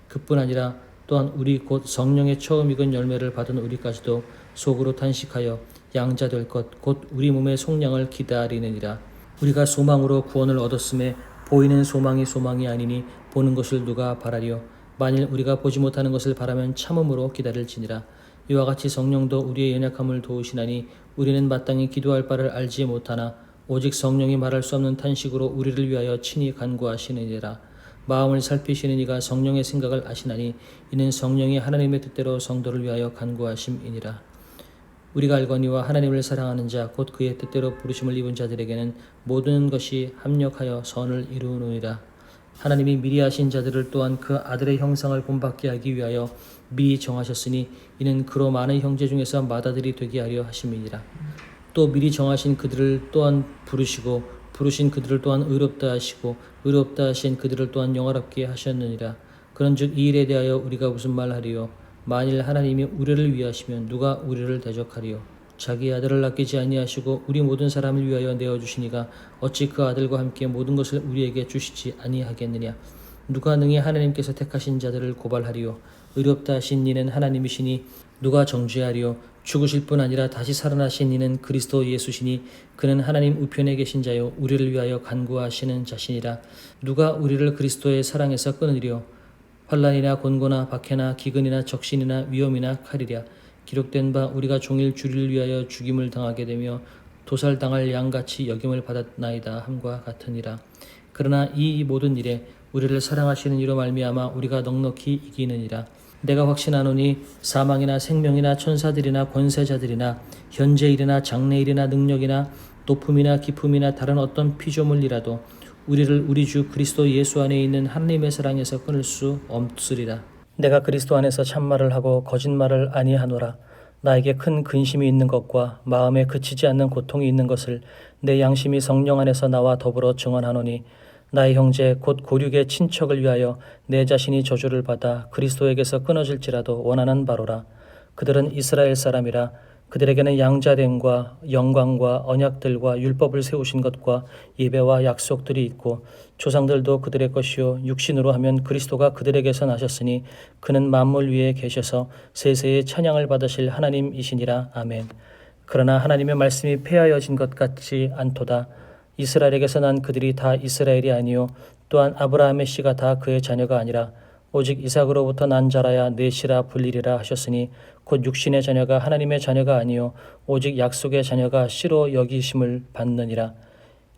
그뿐 아니라 또한 우리 곧 성령의 처음 익은 열매를 받은 우리까지도 속으로 탄식하여 양자 될 것 곧 우리 몸의 속량을 기다리느니라. 우리가 소망으로 구원을 얻었음에 보이는 소망이 아니니 보는 것을 누가 바라리요. 만일 우리가 보지 못하는 것을 바라면 참음으로 기다릴지니라. 이와 같이 성령도 우리의 연약함을 도우시나니 우리는 마땅히 기도할 바를 알지 못하나 오직 성령이 말할 수 없는 탄식으로 우리를 위하여 친히 간구하시느니라. 마음을 살피시는 이가 성령의 생각을 아시나니 이는 성령이 하나님의 뜻대로 성도를 위하여 간구하심이니라. 우리가 알거니와 하나님을 사랑하는 자 곧 그의 뜻대로 부르심을 입은 자들에게는 모든 것이 합력하여 선을 이루느니라. 하나님이 미리 하신 자들을 또한 그 아들의 형상을 본받게 하기 위하여 미리 정하셨으니 이는 그로 많은 형제 중에서 맏아들이 되게 하려 하심이니라. 또 미리 정하신 그들을 또한 부르시고 부르신 그들을 또한 의롭다 하시고 의롭다 하신 그들을 또한 영화롭게 하셨느니라. 그런즉 이 일에 대하여 우리가 무슨 말하리요? 만일 하나님이 우리를 위하시면 누가 우리를 대적하리요? 자기 아들을 아끼지 아니하시고 우리 모든 사람을 위하여 내어주시니가 어찌 그 아들과 함께 모든 것을 우리에게 주시지 아니하겠느냐? 누가 능히 하나님께서 택하신 자들을 고발하리요? 의롭다 하신 이는 하나님이시니 누가 정죄하리요? 죽으실 뿐 아니라 다시 살아나신 이는 그리스도 예수시니 그는 하나님 우편에 계신 자요 우리를 위하여 간구하시는 자신이라. 누가 우리를 그리스도의 사랑에서 끊으리요? 환난이나 곤고나 박해나 기근이나 적신이나 위험이나 칼이랴. 기록된 바 우리가 종일 주를 위하여 죽임을 당하게 되며 도살당할 양같이 여김을 받았나이다 함과 같으니라. 그러나 이 모든 일에 우리를 사랑하시는 이로 말미암아 우리가 넉넉히 이기느니라. 내가 확신하노니 사망이나 생명이나 천사들이나 권세자들이나 현재일이나 장래일이나 능력이나 높음이나 깊음이나 다른 어떤 피조물이라도 우리를 우리 주 그리스도 예수 안에 있는 하나님의 사랑에서 끊을 수 없으리라. 내가 그리스도 안에서 참말을 하고 거짓말을 아니하노라. 나에게 큰 근심이 있는 것과 마음에 그치지 않는 고통이 있는 것을 내 양심이 성령 안에서 나와 더불어 증언하노니 나의 형제 곧 고륙의 친척을 위하여 내 자신이 저주를 받아 그리스도에게서 끊어질지라도 원하는 바로라. 그들은 이스라엘 사람이라. 그들에게는 양자됨과 영광과 언약들과 율법을 세우신 것과 예배와 약속들이 있고 조상들도 그들의 것이요 육신으로 하면 그리스도가 그들에게서 나셨으니 그는 만물 위에 계셔서 세세의 찬양을 받으실 하나님이시니라. 아멘. 그러나 하나님의 말씀이 폐하여진 것 같지 않도다. 이스라엘에게서 난 그들이 다 이스라엘이 아니요 또한 아브라함의 씨가 다 그의 자녀가 아니라 오직 이삭으로부터 난 자라야 넷이라 불리리라 하셨으니 곧 육신의 자녀가 하나님의 자녀가 아니요 오직 약속의 자녀가 씨로 여기심을 받느니라.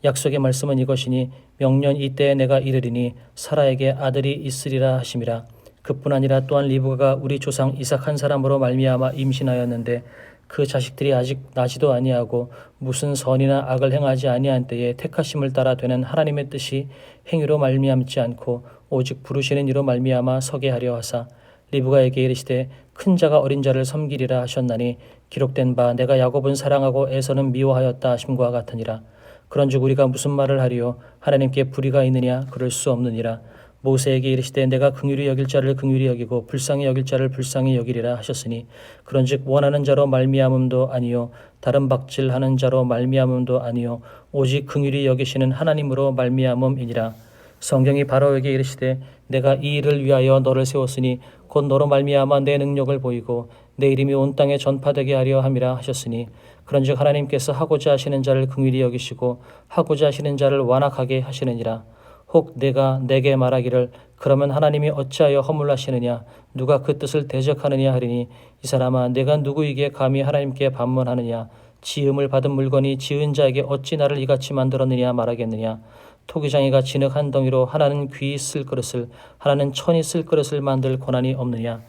약속의 말씀은 이것이니 명년 이때에 내가 이르리니 사라에게 아들이 있으리라 하심이라. 그뿐 아니라 또한 리브가가 우리 조상 이삭 한 사람으로 말미암아 임신하였는데 그 자식들이 아직 나지도 아니하고 무슨 선이나 악을 행하지 아니한 때에 택하심을 따라 되는 하나님의 뜻이 행위로 말미암지 않고 오직 부르시는 이로 말미암아 서게 하려 하사 리브가에게 이르시되 큰 자가 어린 자를 섬기리라 하셨나니 기록된 바 내가 야곱은 사랑하고 에서는 미워하였다 하심과 같으니라. 그런즉 우리가 무슨 말을 하리요? 하나님께 불의가 있느냐? 그럴 수 없느니라. 모세에게 이르시되 내가 긍휼히 여길 자를 긍휼히 여기고 불쌍히 여길 자를 불쌍히 여기리라 하셨으니 그런즉 원하는 자로 말미암음도 아니요 다른 박질하는 자로 말미암음도 아니요 오직 긍휼히 여기시는 하나님으로 말미암음이니라. 성경이 바로에게 이르시되 내가 이 일을 위하여 너를 세웠으니 곧 너로 말미암아 내 능력을 보이고 내 이름이 온 땅에 전파되게 하려 함이라 하셨으니 그런즉 하나님께서 하고자 하시는 자를 긍휼히 여기시고 하고자 하시는 자를 완악하게 하시느니라. 혹 내가 내게 말하기를 그러면 하나님이 어찌하여 허물하시느냐 누가 그 뜻을 대적하느냐 하리니 이 사람아 내가 누구에게 감히 하나님께 반문하느냐 지음을 받은 물건이 지은 자에게 어찌 나를 이같이 만들었느냐 말하겠느냐. 토기장이가 진흙 한 덩이로 하나는 귀 쓸 그릇을 하나는 천이 쓸 그릇을 만들 권한이 없느냐.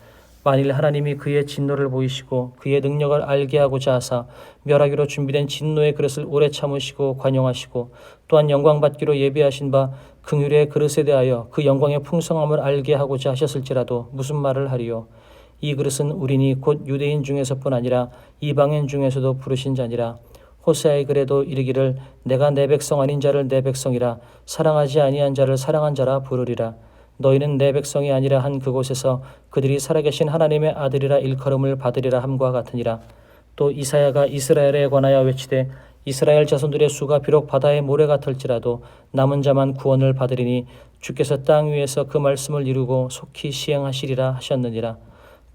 만일 하나님이 그의 진노를 보이시고 그의 능력을 알게 하고자 하사 멸하기로 준비된 진노의 그릇을 오래 참으시고 관용하시고 또한 영광받기로 예비하신 바 긍휼의 그릇에 대하여 그 영광의 풍성함을 알게 하고자 하셨을지라도 무슨 말을 하리요. 이 그릇은 우리니 곧 유대인 중에서뿐 아니라 이방인 중에서도 부르신 자니라. 호세아의 글에도 이르기를 내가 내 백성 아닌 자를 내 백성이라 사랑하지 아니한 자를 사랑한 자라 부르리라. 너희는 내 백성이 아니라 한 그곳에서 그들이 살아계신 하나님의 아들이라 일컬음을 받으리라 함과 같으니라. 또 이사야가 이스라엘에 관하여 외치되 이스라엘 자손들의 수가 비록 바다의 모래 같을지라도 남은 자만 구원을 받으리니 주께서 땅 위에서 그 말씀을 이루고 속히 시행하시리라 하셨느니라.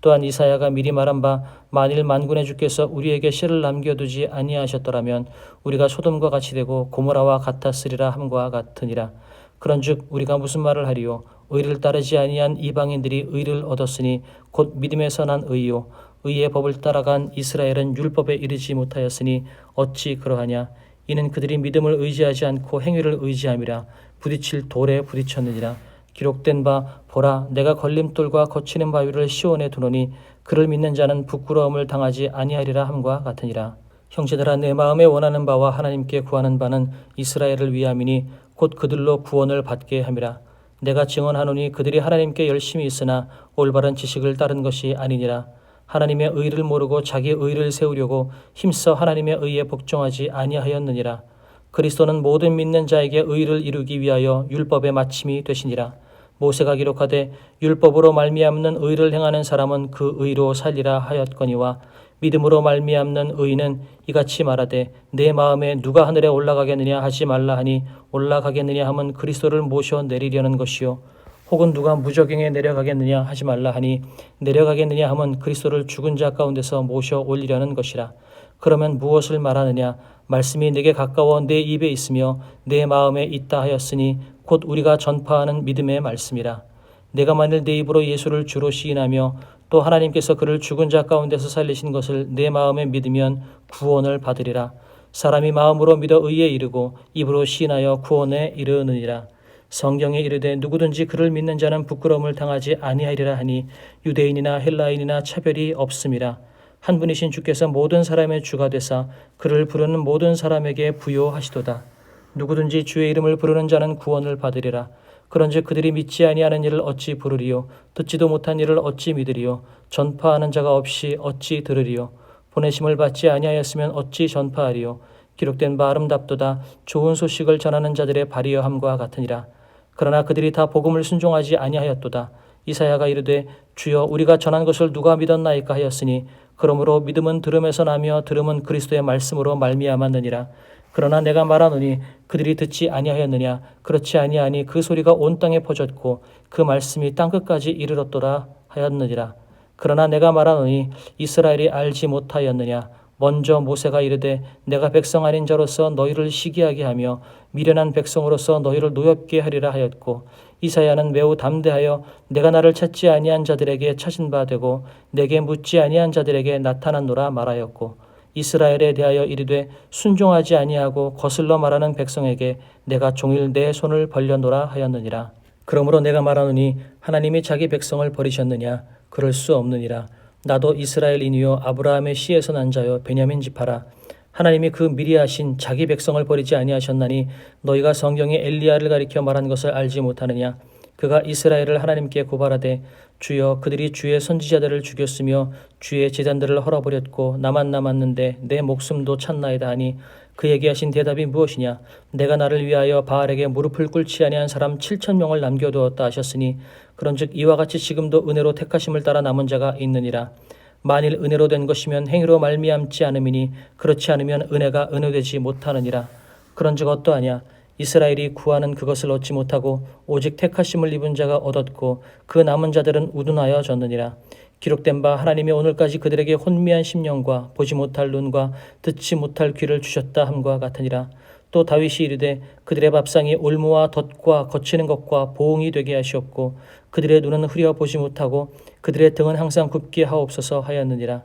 또한 이사야가 미리 말한 바 만일 만군의 주께서 우리에게 씨를 남겨두지 아니하셨더라면 우리가 소돔과 같이 되고 고모라와 같았으리라 함과 같으니라. 그런즉 우리가 무슨 말을 하리요? 의를 따르지 아니한 이방인들이 의를 얻었으니 곧 믿음에서 난 의요 의의 법을 따라간 이스라엘은 율법에 이르지 못하였으니 어찌 그러하냐. 이는 그들이 믿음을 의지하지 않고 행위를 의지함이라. 부딪힐 돌에 부딪혔느니라. 기록된 바 보라 내가 걸림돌과 거치는 바위를 시온에 두노니 그를 믿는 자는 부끄러움을 당하지 아니하리라 함과 같으니라. 형제들아 내 마음에 원하는 바와 하나님께 구하는 바는 이스라엘을 위함이니 곧 그들로 구원을 받게 함이라. 내가 증언하노니 그들이 하나님께 열심히 있으나 올바른 지식을 따른 것이 아니니라. 하나님의 의를 모르고 자기 의를 세우려고 힘써 하나님의 의에 복종하지 아니하였느니라. 그리스도는 모든 믿는 자에게 의를 이루기 위하여 율법의 마침이 되시니라. 모세가 기록하되 율법으로 말미암는 의를 행하는 사람은 그 의로 살리라 하였거니와 믿음으로 말미암는 의는 이같이 말하되 내 마음에 누가 하늘에 올라가겠느냐 하지 말라 하니 올라가겠느냐 함은 그리스도를 모셔 내리려는 것이요 혹은 누가 무저갱에 내려가겠느냐 하지 말라 하니 내려가겠느냐 함은 그리스도를 죽은 자 가운데서 모셔 올리려는 것이라. 그러면 무엇을 말하느냐? 말씀이 내게 가까워 내 입에 있으며 내 마음에 있다 하였으니 곧 우리가 전파하는 믿음의 말씀이라. 내가 만일 내 입으로 예수를 주로 시인하며 또 하나님께서 그를 죽은 자 가운데서 살리신 것을 내 마음에 믿으면 구원을 받으리라. 사람이 마음으로 믿어 의에 이르고 입으로 시인하여 구원에 이르느니라. 성경에 이르되 누구든지 그를 믿는 자는 부끄러움을 당하지 아니하리라 하니 유대인이나 헬라인이나 차별이 없음이라. 한 분이신 주께서 모든 사람의 주가 되사 그를 부르는 모든 사람에게 부요하시도다. 누구든지 주의 이름을 부르는 자는 구원을 받으리라. 그런즉 그들이 믿지 아니하는 일을 어찌 부르리요? 듣지도 못한 일을 어찌 믿으리요? 전파하는 자가 없이 어찌 들으리요? 보내심을 받지 아니하였으면 어찌 전파하리요? 기록된 바 아름답도다. 좋은 소식을 전하는 자들의 발이여함과 같으니라. 그러나 그들이 다 복음을 순종하지 아니하였도다. 이사야가 이르되 주여 우리가 전한 것을 누가 믿었나이까 하였으니 그러므로 믿음은 들음에서 나며 들음은 그리스도의 말씀으로 말미암았느니라. 그러나 내가 말하노니 그들이 듣지 아니하였느냐? 그렇지 아니하니 그 소리가 온 땅에 퍼졌고 그 말씀이 땅끝까지 이르렀도다 하였느니라. 그러나 내가 말하노니 이스라엘이 알지 못하였느냐? 먼저 모세가 이르되 내가 백성 아닌 자로서 너희를 시기하게 하며 미련한 백성으로서 너희를 노엽게 하리라 하였고 이사야는 매우 담대하여 내가 나를 찾지 아니한 자들에게 찾은 바 되고 내게 묻지 아니한 자들에게 나타났노라 말하였고 이스라엘에 대하여 이르되 순종하지 아니하고 거슬러 말하는 백성에게 내가 종일 내 손을 벌려노라 하였느니라. 그러므로 내가 말하노니 하나님이 자기 백성을 버리셨느냐? 그럴 수 없느니라. 나도 이스라엘인이요 아브라함의 씨에서 난 자요 베냐민 지파라. 하나님이 그 미리 하신 자기 백성을 버리지 아니하셨나니 너희가 성경에 엘리야를 가리켜 말한 것을 알지 못하느냐? 그가 이스라엘을 하나님께 고발하되 주여 그들이 주의 선지자들을 죽였으며 주의 제단들을 헐어버렸고 나만 남았는데 내 목숨도 찾나이다 하니 그에게 하신 대답이 무엇이냐? 내가 나를 위하여 바알에게 무릎을 꿇지 아니한 사람 7,000명을 남겨두었다 하셨으니 그런즉 이와 같이 지금도 은혜로 택하심을 따라 남은 자가 있느니라. 만일 은혜로 된 것이면 행위로 말미암지 않음이니 그렇지 않으면 은혜가 은혜되지 못하느니라. 그런즉 어떠하냐? 이스라엘이 구하는 그것을 얻지 못하고 오직 택하심을 입은 자가 얻었고 그 남은 자들은 우둔하여 졌느니라. 기록된 바 하나님이 오늘까지 그들에게 혼미한 심령과 보지 못할 눈과 듣지 못할 귀를 주셨다 함과 같으니라. 또 다윗이 이르되 그들의 밥상이 올무와 덫과 거치는 것과 보응이 되게 하시옵고 그들의 눈은 흐려 보지 못하고 그들의 등은 항상 굽게 하옵소서 하였느니라.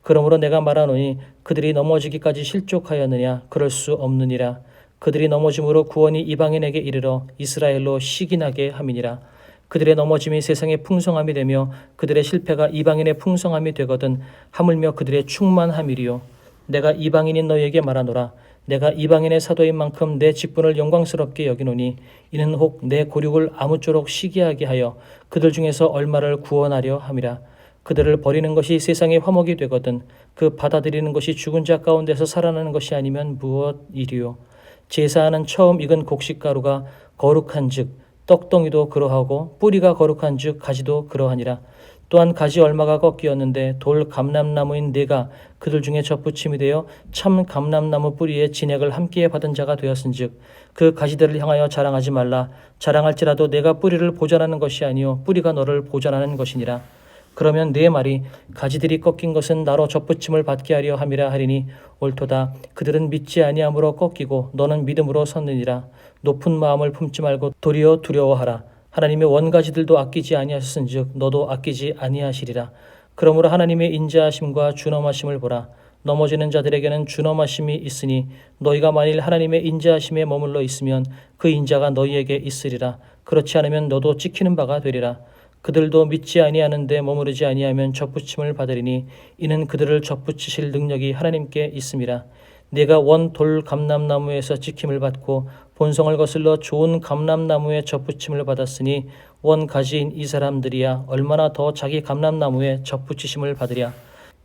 그러므로 내가 말하노니 그들이 넘어지기까지 실족하였느냐? 그럴 수 없느니라. 그들이 넘어짐으로 구원이 이방인에게 이르러 이스라엘로 시기나게 함이니라. 그들의 넘어짐이 세상의 풍성함이 되며 그들의 실패가 이방인의 풍성함이 되거든 하물며 그들의 충만함이리요. 내가 이방인인 너희에게 말하노라. 내가 이방인의 사도인 만큼 내 직분을 영광스럽게 여기노니 이는 혹 내 고륙을 아무쪼록 시기하게 하여 그들 중에서 얼마를 구원하려 함이라. 그들을 버리는 것이 세상의 화목이 되거든 그 받아들이는 것이 죽은 자 가운데서 살아나는 것이 아니면 무엇이리요. 제사하는 처음 익은 곡식가루가 거룩한즉 떡덩이도 그러하고 뿌리가 거룩한즉 가지도 그러하니라. 또한 가지 얼마가 꺾이었는데 돌 감람나무인 내가 그들 중에 접붙임이 되어 참 감람나무 뿌리에 진액을 함께 받은 자가 되었은즉 그 가지들을 향하여 자랑하지 말라. 자랑할지라도 내가 뿌리를 보전하는 것이 아니요 뿌리가 너를 보전하는 것이니라. 그러면 내 말이 가지들이 꺾인 것은 나로 접붙임을 받게 하려 함이라 하리니 옳도다. 그들은 믿지 아니함으로 꺾이고 너는 믿음으로 섰느니라. 높은 마음을 품지 말고 도리어 두려워하라. 하나님의 원가지들도 아끼지 아니하셨은즉 너도 아끼지 아니하시리라. 그러므로 하나님의 인자하심과 준엄하심을 보라. 넘어지는 자들에게는 준엄하심이 있으니 너희가 만일 하나님의 인자하심에 머물러 있으면 그 인자가 너희에게 있으리라. 그렇지 않으면 너도 찍히는 바가 되리라. 그들도 믿지 아니하는데 머무르지 아니하면 접붙임을 받으리니 이는 그들을 접붙이실 능력이 하나님께 있음이라. 내가 원 돌 감람나무에서 찍힘을 받고 본성을 거슬러 좋은 감람나무에 접붙임을 받았으니 원 가지인 이 사람들이야 얼마나 더 자기 감람나무에 접붙이심을 받으랴.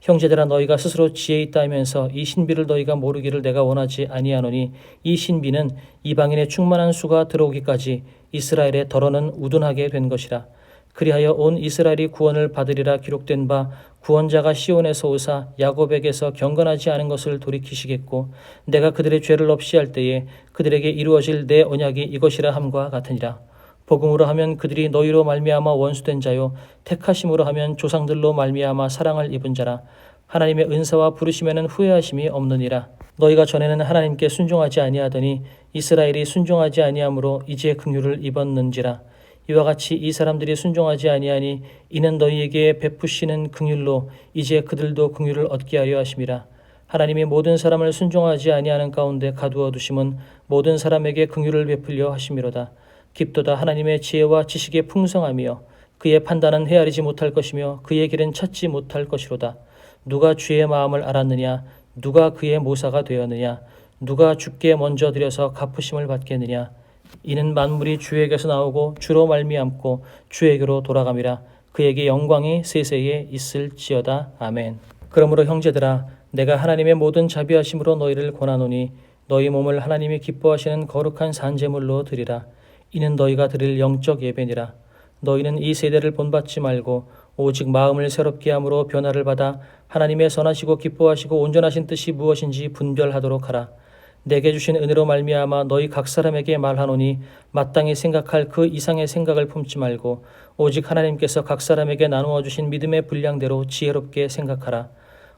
형제들아 너희가 스스로 지혜 있다 하면서 이 신비를 너희가 모르기를 내가 원하지 아니하노니 이 신비는 이방인의 충만한 수가 들어오기까지 이스라엘의 덜어는 우둔하게 된 것이라. 그리하여 온 이스라엘이 구원을 받으리라 기록된 바 구원자가 시온에서 오사 야곱에게서 경건하지 않은 것을 돌이키시겠고 내가 그들의 죄를 없이 할 때에 그들에게 이루어질 내 언약이 이것이라 함과 같으니라. 복음으로 하면 그들이 너희로 말미암아 원수된 자요 택하심으로 하면 조상들로 말미암아 사랑을 입은 자라. 하나님의 은사와 부르심에는 후회하심이 없느니라. 너희가 전에는 하나님께 순종하지 아니하더니 이스라엘이 순종하지 아니하므로 이제 긍휼을 입었는지라. 이와 같이 이 사람들이 순종하지 아니하니 이는 너희에게 베푸시는 긍휼로 이제 그들도 긍휼을 얻게 하려 하심이라. 하나님이 모든 사람을 순종하지 아니하는 가운데 가두어 두심은 모든 사람에게 긍휼을 베풀려 하심이로다. 깊도다 하나님의 지혜와 지식의 풍성함이여 그의 판단은 헤아리지 못할 것이며 그의 길은 찾지 못할 것이로다. 누가 주의 마음을 알았느냐? 누가 그의 모사가 되었느냐? 누가 주께 먼저 드려서 갚으심을 받겠느냐? 이는 만물이 주에게서 나오고 주로 말미암고 주에게로 돌아감이라. 그에게 영광이 세세에 있을지어다. 아멘. 그러므로 형제들아 내가 하나님의 모든 자비하심으로 너희를 권하노니 너희 몸을 하나님이 기뻐하시는 거룩한 산제물로 드리라. 이는 너희가 드릴 영적 예배니라. 너희는 이 세대를 본받지 말고 오직 마음을 새롭게 함으로 변화를 받아 하나님의 선하시고 기뻐하시고 온전하신 뜻이 무엇인지 분별하도록 하라. 내게 주신 은혜로 말미암아 너희 각 사람에게 말하노니 마땅히 생각할 그 이상의 생각을 품지 말고 오직 하나님께서 각 사람에게 나누어 주신 믿음의 분량대로 지혜롭게 생각하라.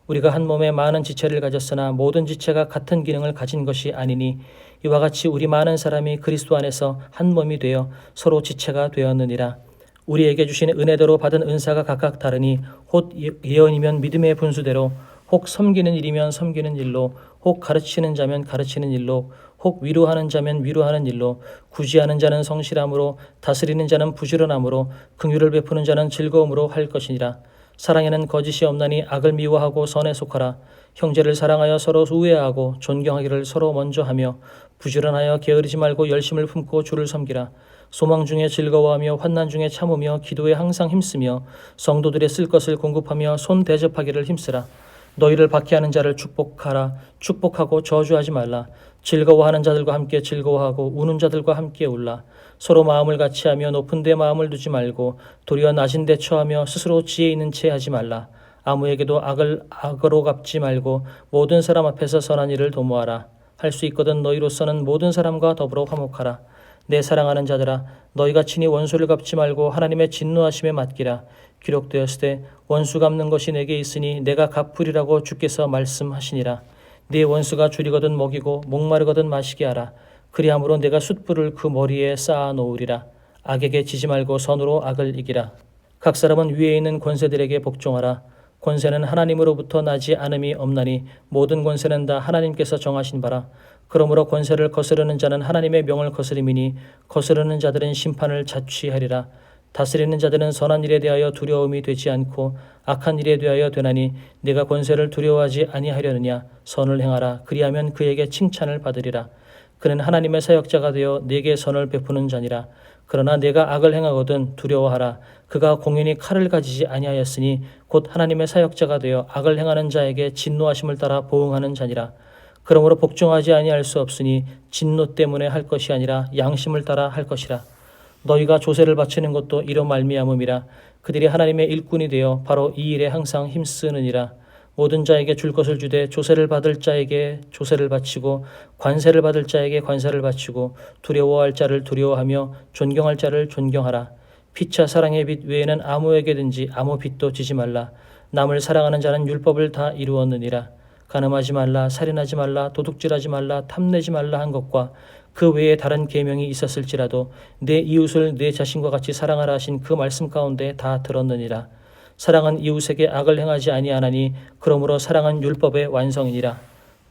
우리가 한 몸에 많은 지체를 가졌으나 모든 지체가 같은 기능을 가진 것이 아니니 이와 같이 우리 많은 사람이 그리스도 안에서 한 몸이 되어 서로 지체가 되었느니라. 우리에게 주신 은혜대로 받은 은사가 각각 다르니 혹 예언이면 믿음의 분수대로 혹 섬기는 일이면 섬기는 일로 혹 가르치는 자면 가르치는 일로 혹 위로하는 자면 위로하는 일로 구제하는 자는 성실함으로 다스리는 자는 부지런함으로 긍휼을 베푸는 자는 즐거움으로 할 것이니라. 사랑에는 거짓이 없나니 악을 미워하고 선에 속하라. 형제를 사랑하여 서로 우애하고 존경하기를 서로 먼저 하며 부지런하여 게으르지 말고 열심을 품고 주를 섬기라. 소망 중에 즐거워하며 환난 중에 참으며 기도에 항상 힘쓰며 성도들의 쓸 것을 공급하며 손 대접하기를 힘쓰라. 너희를 박해하는 자를 축복하라. 축복하고 저주하지 말라. 즐거워하는 자들과 함께 즐거워하고 우는 자들과 함께 울라. 서로 마음을 같이하며 높은 데 마음을 두지 말고 도리어 낮은 데 처하며 스스로 지혜 있는 채 하지 말라. 아무에게도 악을 악으로 갚지 말고 모든 사람 앞에서 선한 일을 도모하라. 할 수 있거든 너희로서는 모든 사람과 더불어 화목하라. 내 사랑하는 자들아 너희가 친히 원수를 갚지 말고 하나님의 진노하심에 맡기라. 기록되었으되 원수 갚는 것이 내게 있으니 내가 갚으리라고 주께서 말씀하시니라. 네 원수가 줄이거든 먹이고 목마르거든 마시게 하라. 그리함으로 내가 숯불을 그 머리에 쌓아 놓으리라. 악에게 지지 말고 선으로 악을 이기라. 각 사람은 위에 있는 권세들에게 복종하라. 권세는 하나님으로부터 나지 않음이 없나니 모든 권세는 다 하나님께서 정하신 바라. 그러므로 권세를 거스르는 자는 하나님의 명을 거스림이니 거스르는 자들은 심판을 자취하리라. 다스리는 자들은 선한 일에 대하여 두려움이 되지 않고 악한 일에 대하여 되나니 내가 권세를 두려워하지 아니하려느냐. 선을 행하라. 그리하면 그에게 칭찬을 받으리라. 그는 하나님의 사역자가 되어 내게 선을 베푸는 자니라. 그러나 내가 악을 행하거든 두려워하라. 그가 공연히 칼을 가지지 아니하였으니 곧 하나님의 사역자가 되어 악을 행하는 자에게 진노하심을 따라 보응하는 자니라. 그러므로 복종하지 아니할 수 없으니 진노 때문에 할 것이 아니라 양심을 따라 할 것이라. 너희가 조세를 바치는 것도 이로 말미암음이라. 그들이 하나님의 일꾼이 되어 바로 이 일에 항상 힘쓰느니라. 모든 자에게 줄 것을 주되 조세를 받을 자에게 조세를 바치고 관세를 받을 자에게 관세를 바치고 두려워할 자를 두려워하며 존경할 자를 존경하라. 피차 사랑의 빚 외에는 아무에게든지 아무 빚도 지지 말라. 남을 사랑하는 자는 율법을 다 이루었느니라. 간음하지 말라, 살인하지 말라, 도둑질하지 말라, 탐내지 말라 한 것과 그 외에 다른 계명이 있었을지라도 내 이웃을 내 자신과 같이 사랑하라 하신 그 말씀 가운데 다 들었느니라. 사랑은 이웃에게 악을 행하지 아니하나니 그러므로 사랑은 율법의 완성이니라.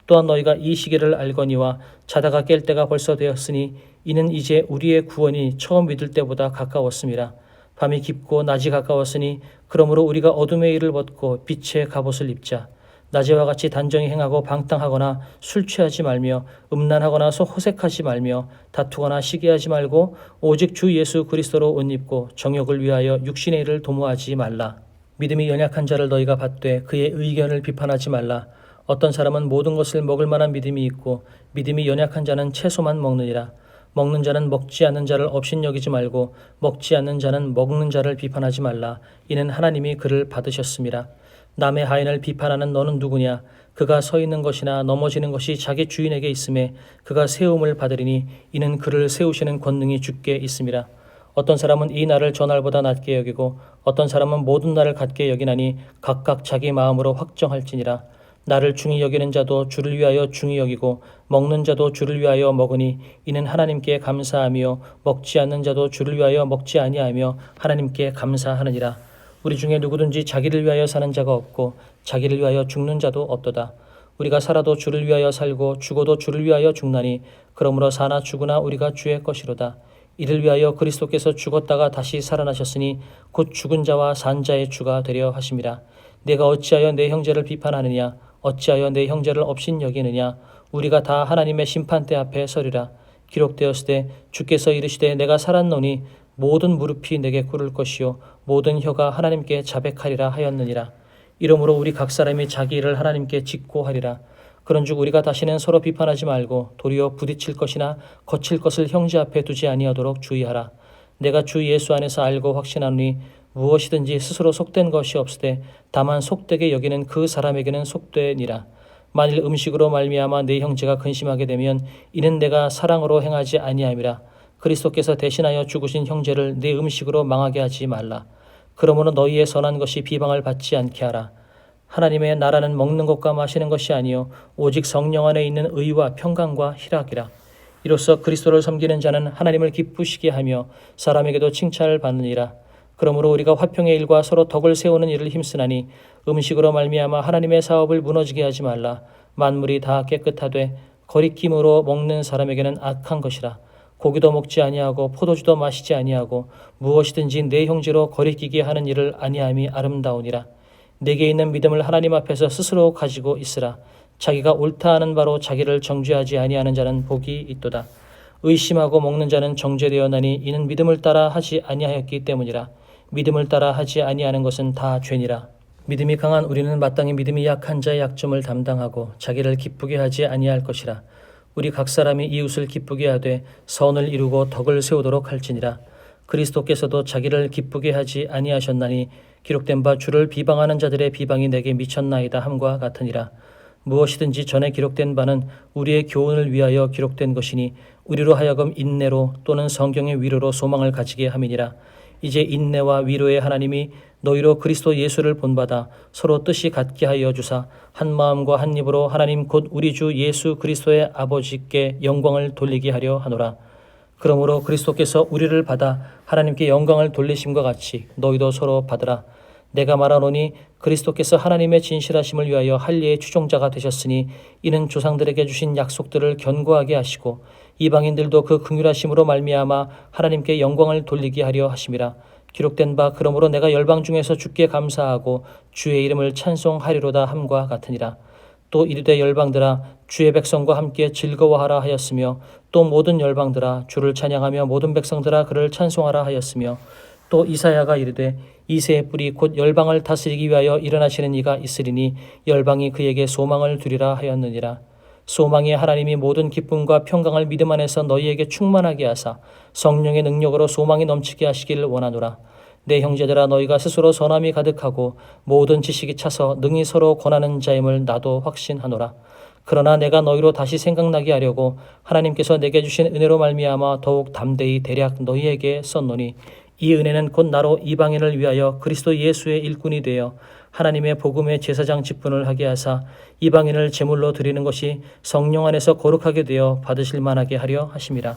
또한 너희가 이 시기를 알거니와 자다가 깰 때가 벌써 되었으니 이는 이제 우리의 구원이 처음 믿을 때보다 가까웠음이라. 밤이 깊고 낮이 가까웠으니 그러므로 우리가 어둠의 일을 벗고 빛의 갑옷을 입자. 낮에와 같이 단정히 행하고 방탕하거나 술 취하지 말며 음란하거나 호색하지 말며 다투거나 시기하지 말고 오직 주 예수 그리스도로 옷 입고 정욕을 위하여 육신의 일을 도모하지 말라. 믿음이 연약한 자를 너희가 받되 그의 의견을 비판하지 말라. 어떤 사람은 모든 것을 먹을 만한 믿음이 있고 믿음이 연약한 자는 채소만 먹느니라. 먹는 자는 먹지 않는 자를 업신여기지 말고 먹지 않는 자는 먹는 자를 비판하지 말라. 이는 하나님이 그를 받으셨음이라. 남의 하인을 비판하는 너는 누구냐? 그가 서 있는 것이나 넘어지는 것이 자기 주인에게 있음에 그가 세움을 받으리니 이는 그를 세우시는 권능이 주께 있음이라. 어떤 사람은 이 날을 저 날보다 낮게 여기고 어떤 사람은 모든 날을 같게 여기나니 각각 자기 마음으로 확정할지니라. 나를 중히 여기는 자도 주를 위하여 중히 여기고 먹는 자도 주를 위하여 먹으니 이는 하나님께 감사하며 먹지 않는 자도 주를 위하여 먹지 아니하며 하나님께 감사하느니라. 우리 중에 누구든지 자기를 위하여 사는 자가 없고 자기를 위하여 죽는 자도 없도다. 우리가 살아도 주를 위하여 살고 죽어도 주를 위하여 죽나니 그러므로 사나 죽으나 우리가 주의 것이로다. 이를 위하여 그리스도께서 죽었다가 다시 살아나셨으니 곧 죽은 자와 산 자의 주가 되려 하심이라. 내가 어찌하여 내 형제를 비판하느냐? 어찌하여 내 형제를 업신여기느냐? 우리가 다 하나님의 심판대 앞에 서리라. 기록되었으되 주께서 이르시되 내가 살았노니 모든 무릎이 내게 꿇을 것이요 모든 혀가 하나님께 자백하리라 하였느니라. 이러므로 우리 각 사람이 자기 일을 하나님께 짓고 하리라. 그런즉 우리가 다시는 서로 비판하지 말고 도리어 부딪힐 것이나 거칠 것을 형제 앞에 두지 아니하도록 주의하라. 내가 주 예수 안에서 알고 확신하노니 무엇이든지 스스로 속된 것이 없으되 다만 속되게 여기는 그 사람에게는 속되니라. 만일 음식으로 말미암아 내 형제가 근심하게 되면 이는 내가 사랑으로 행하지 아니함이라. 그리스도께서 대신하여 죽으신 형제를 내 음식으로 망하게 하지 말라. 그러므로 너희의 선한 것이 비방을 받지 않게 하라. 하나님의 나라는 먹는 것과 마시는 것이 아니요 오직 성령 안에 있는 의와 평강과 희락이라. 이로써 그리스도를 섬기는 자는 하나님을 기쁘시게 하며 사람에게도 칭찬을 받느니라. 그러므로 우리가 화평의 일과 서로 덕을 세우는 일을 힘쓰나니 음식으로 말미암아 하나님의 사업을 무너지게 하지 말라. 만물이 다 깨끗하되 거리낌으로 먹는 사람에게는 악한 것이라. 고기도 먹지 아니하고 포도주도 마시지 아니하고 무엇이든지 내 형제로 거리끼게 하는 일을 아니함이 아름다우니라. 내게 있는 믿음을 하나님 앞에서 스스로 가지고 있으라. 자기가 옳다 하는 바로 자기를 정죄하지 아니하는 자는 복이 있도다. 의심하고 먹는 자는 정죄되었나니 이는 믿음을 따라 하지 아니하였기 때문이라. 믿음을 따라 하지 아니하는 것은 다 죄니라. 믿음이 강한 우리는 마땅히 믿음이 약한 자의 약점을 담당하고 자기를 기쁘게 하지 아니할 것이라. 우리 각 사람이 이웃을 기쁘게 하되 선을 이루고 덕을 세우도록 할지니라. 그리스도께서도 자기를 기쁘게 하지 아니하셨나니 기록된 바 주를 비방하는 자들의 비방이 내게 미쳤나이다 함과 같으니라. 무엇이든지 전에 기록된 바는 우리의 교훈을 위하여 기록된 것이니 우리로 하여금 인내로 또는 성경의 위로로 소망을 가지게 함이니라. 이제 인내와 위로의 하나님이 너희로 그리스도 예수를 본받아 서로 뜻이 같게 하여 주사 한 마음과 한 입으로 하나님 곧 우리 주 예수 그리스도의 아버지께 영광을 돌리게 하려 하노라. 그러므로 그리스도께서 우리를 받아 하나님께 영광을 돌리심과 같이 너희도 서로 받으라. 내가 말하노니 그리스도께서 하나님의 진실하심을 위하여 할례의 추종자가 되셨으니 이는 조상들에게 주신 약속들을 견고하게 하시고 이방인들도 그 긍휼하심으로 말미암아 하나님께 영광을 돌리게 하려 하심이라. 기록된 바 그러므로 내가 열방 중에서 주께 감사하고 주의 이름을 찬송하리로다 함과 같으니라. 또 이르되 열방들아 주의 백성과 함께 즐거워하라 하였으며 또 모든 열방들아 주를 찬양하며 모든 백성들아 그를 찬송하라 하였으며 또 이사야가 이르되 이새의 뿔이 곧 열방을 다스리기 위하여 일어나시는 이가 있으리니 열방이 그에게 소망을 두리라 하였느니라. 소망이 하나님이 모든 기쁨과 평강을 믿음 안에서 너희에게 충만하게 하사 성령의 능력으로 소망이 넘치게 하시기를 원하노라. 내 형제들아 너희가 스스로 선함이 가득하고 모든 지식이 차서 능히 서로 권하는 자임을 나도 확신하노라. 그러나 내가 너희로 다시 생각나게 하려고 하나님께서 내게 주신 은혜로 말미암아 더욱 담대히 대략 너희에게 썼노니 이 은혜는 곧 나로 이방인을 위하여 그리스도 예수의 일꾼이 되어 하나님의 복음의 제사장 직분을 하게 하사 이방인을 제물로 드리는 것이 성령 안에서 거룩하게 되어 받으실 만하게 하려 하심이라.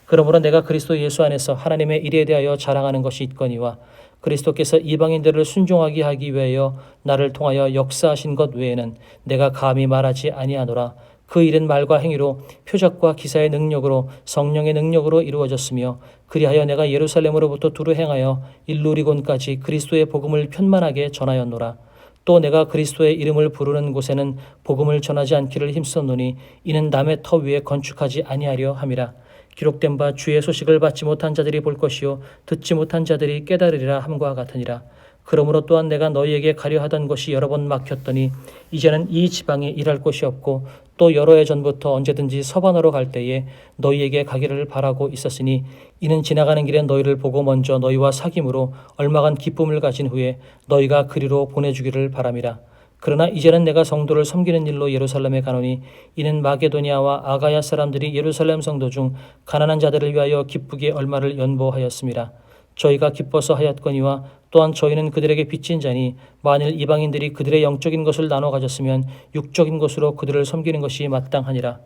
그러므로 내가 그리스도 예수 안에서 하나님의 일에 대하여 자랑하는 것이 있거니와 그리스도께서 이방인들을 순종하게 하기 위하여 나를 통하여 역사하신 것 외에는 내가 감히 말하지 아니하노라. 그 일은 말과 행위로 표적과 기사의 능력으로 성령의 능력으로 이루어졌으며 그리하여 내가 예루살렘으로부터 두루 행하여 일루리곤까지 그리스도의 복음을 편만하게 전하였노라. 또 내가 그리스도의 이름을 부르는 곳에는 복음을 전하지 않기를 힘썼노니 이는 남의 터 위에 건축하지 아니하려 함이라. 기록된 바 주의 소식을 받지 못한 자들이 볼 것이요 듣지 못한 자들이 깨달으리라 함과 같으니라. 그러므로 또한 내가 너희에게 가려 하던 것이 여러 번 막혔더니 이제는 이 지방에 일할 곳이 없고 또 여러 해 전부터 언제든지 서반으로 갈 때에 너희에게 가기를 바라고 있었으니 이는 지나가는 길에 너희를 보고 먼저 너희와 사귐으로 얼마간 기쁨을 가진 후에 너희가 그리로 보내주기를 바람이라. 그러나 이제는 내가 성도를 섬기는 일로 예루살렘에 가노니 이는 마게도니아와 아가야 사람들이 예루살렘 성도 중 가난한 자들을 위하여 기쁘게 얼마를 연보하였습니다. 저희가 기뻐서 하였거니와 또한 저희는 그들에게 빚진 자니 만일 이방인들이 그들의 영적인 것을 나눠 가졌으면 육적인 것으로 그들을 섬기는 것이 마땅하니라.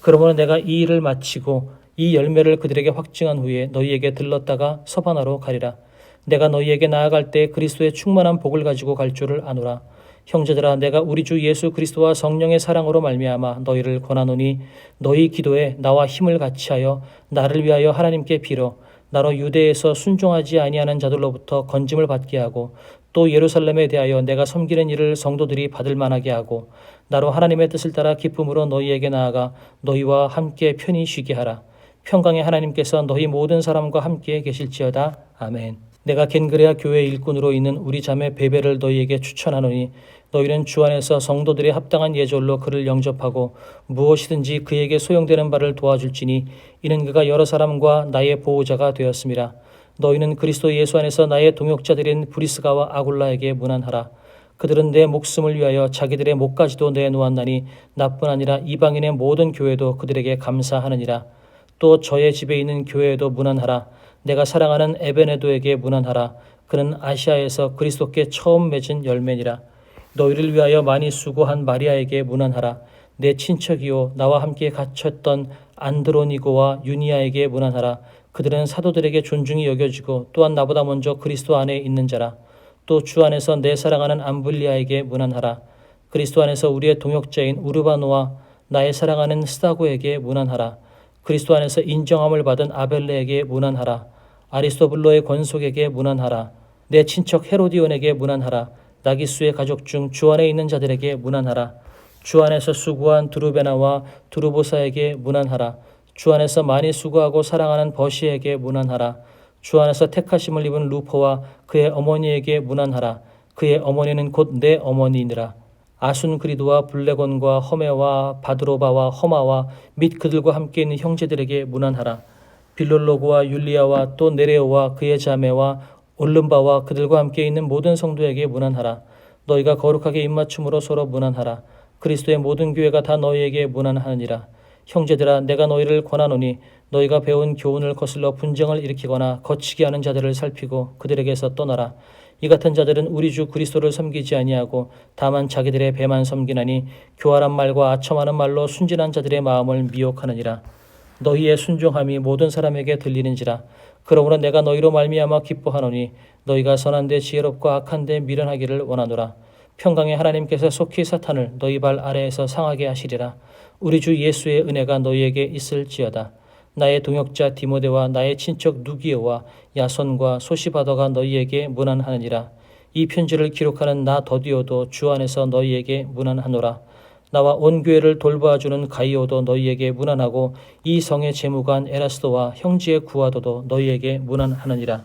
그러므로 내가 이 일을 마치고 이 열매를 그들에게 확증한 후에 너희에게 들렀다가 서바나로 가리라. 내가 너희에게 나아갈 때 그리스도의 충만한 복을 가지고 갈 줄을 아노라. 형제들아, 내가 우리 주 예수 그리스도와 성령의 사랑으로 말미암아 너희를 권하노니 너희 기도에 나와 힘을 같이하여 나를 위하여 하나님께 빌어 나로 유대에서 순종하지 아니하는 자들로부터 건짐을 받게 하고 또 예루살렘에 대하여 내가 섬기는 일을 성도들이 받을 만하게 하고 나로 하나님의 뜻을 따라 기쁨으로 너희에게 나아가 너희와 함께 편히 쉬게 하라. 평강의 하나님께서 너희 모든 사람과 함께 계실지어다. 아멘. 내가 겐그레아 교회 일꾼으로 있는 우리 자매 베베를 너희에게 추천하노니 너희는 주 안에서 성도들의 합당한 예절로 그를 영접하고 무엇이든지 그에게 소용되는 바를 도와줄지니 이는 그가 여러 사람과 나의 보호자가 되었습니다. 너희는 그리스도 예수 안에서 나의 동역자들인 브리스가와 아굴라에게 문안하라. 그들은 내 목숨을 위하여 자기들의 목까지도 내놓았나니 나뿐 아니라 이방인의 모든 교회도 그들에게 감사하느니라. 또 저의 집에 있는 교회에도 문안하라. 내가 사랑하는 에베네도에게 문안하라. 그는 아시아에서 그리스도께 처음 맺은 열매니라. 너희를 위하여 많이 수고한 마리아에게 문안하라. 내 친척이요 나와 함께 갇혔던 안드로니고와 유니아에게 문안하라. 그들은 사도들에게 존중이 여겨지고 또한 나보다 먼저 그리스도 안에 있는 자라. 또 주 안에서 내 사랑하는 암블리아에게 문안하라. 그리스도 안에서 우리의 동역자인 우르바노와 나의 사랑하는 스다고에게 문안하라. 그리스도 안에서 인정함을 받은 아벨레에게 문안하라. 아리스토블로의 권속에게 문안하라. 내 친척 헤로디온에게 문안하라. 나기수의 가족 중 주 안에 있는 자들에게 문안하라. 주 안에서 수고한 두루베나와 두루보사에게 문안하라. 주 안에서 많이 수고하고 사랑하는 버시에게 문안하라. 주 안에서 택하심을 입은 루포와 그의 어머니에게 문안하라. 그의 어머니는 곧 내 어머니니라. 아순그리드와 블레곤과 허메와 바드로바와 허마와 및 그들과 함께 있는 형제들에게 문안하라. 빌롤로고와 율리아와 또 네레오와 그의 자매와 올름바와 그들과 함께 있는 모든 성도에게 문안하라. 너희가 거룩하게 입맞춤으로 서로 문안하라. 그리스도의 모든 교회가 다 너희에게 문안하느니라. 형제들아, 내가 너희를 권하노니 너희가 배운 교훈을 거슬러 분쟁을 일으키거나 거치게 하는 자들을 살피고 그들에게서 떠나라. 이 같은 자들은 우리 주 그리스도를 섬기지 아니하고 다만 자기들의 배만 섬기나니 교활한 말과 아첨하는 말로 순진한 자들의 마음을 미혹하느니라. 너희의 순종함이 모든 사람에게 들리는지라. 그러므로 내가 너희로 말미암아 기뻐하노니 너희가 선한데 지혜롭고 악한데 미련하기를 원하노라. 평강의 하나님께서 속히 사탄을 너희 발 아래에서 상하게 하시리라. 우리 주 예수의 은혜가 너희에게 있을지어다. 나의 동역자 디모데와 나의 친척 누기오와 야손과 소시바더가 너희에게 문안하느니라. 이 편지를 기록하는 나 더디오도 주 안에서 너희에게 문안하노라. 나와 온 교회를 돌봐주는 가이오도 너희에게 문안하고 이 성의 재무관 에라스도와 형제의 구하도도 너희에게 문안하느니라.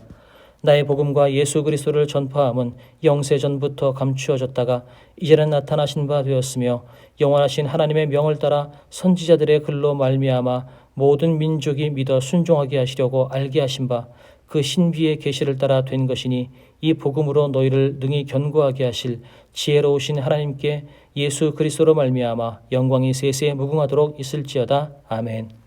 나의 복음과 예수 그리스도를 전파함은 영세 전부터 감추어졌다가 이제는 나타나신 바 되었으며 영원하신 하나님의 명을 따라 선지자들의 글로 말미암아 모든 민족이 믿어 순종하게 하시려고 알게 하신 바 그 신비의 계시를 따라 된 것이니 이 복음으로 너희를 능히 견고하게 하실 지혜로우신 하나님께 예수 그리스도로 말미암아 영광이 세세에 무궁하도록 있을지어다. 아멘.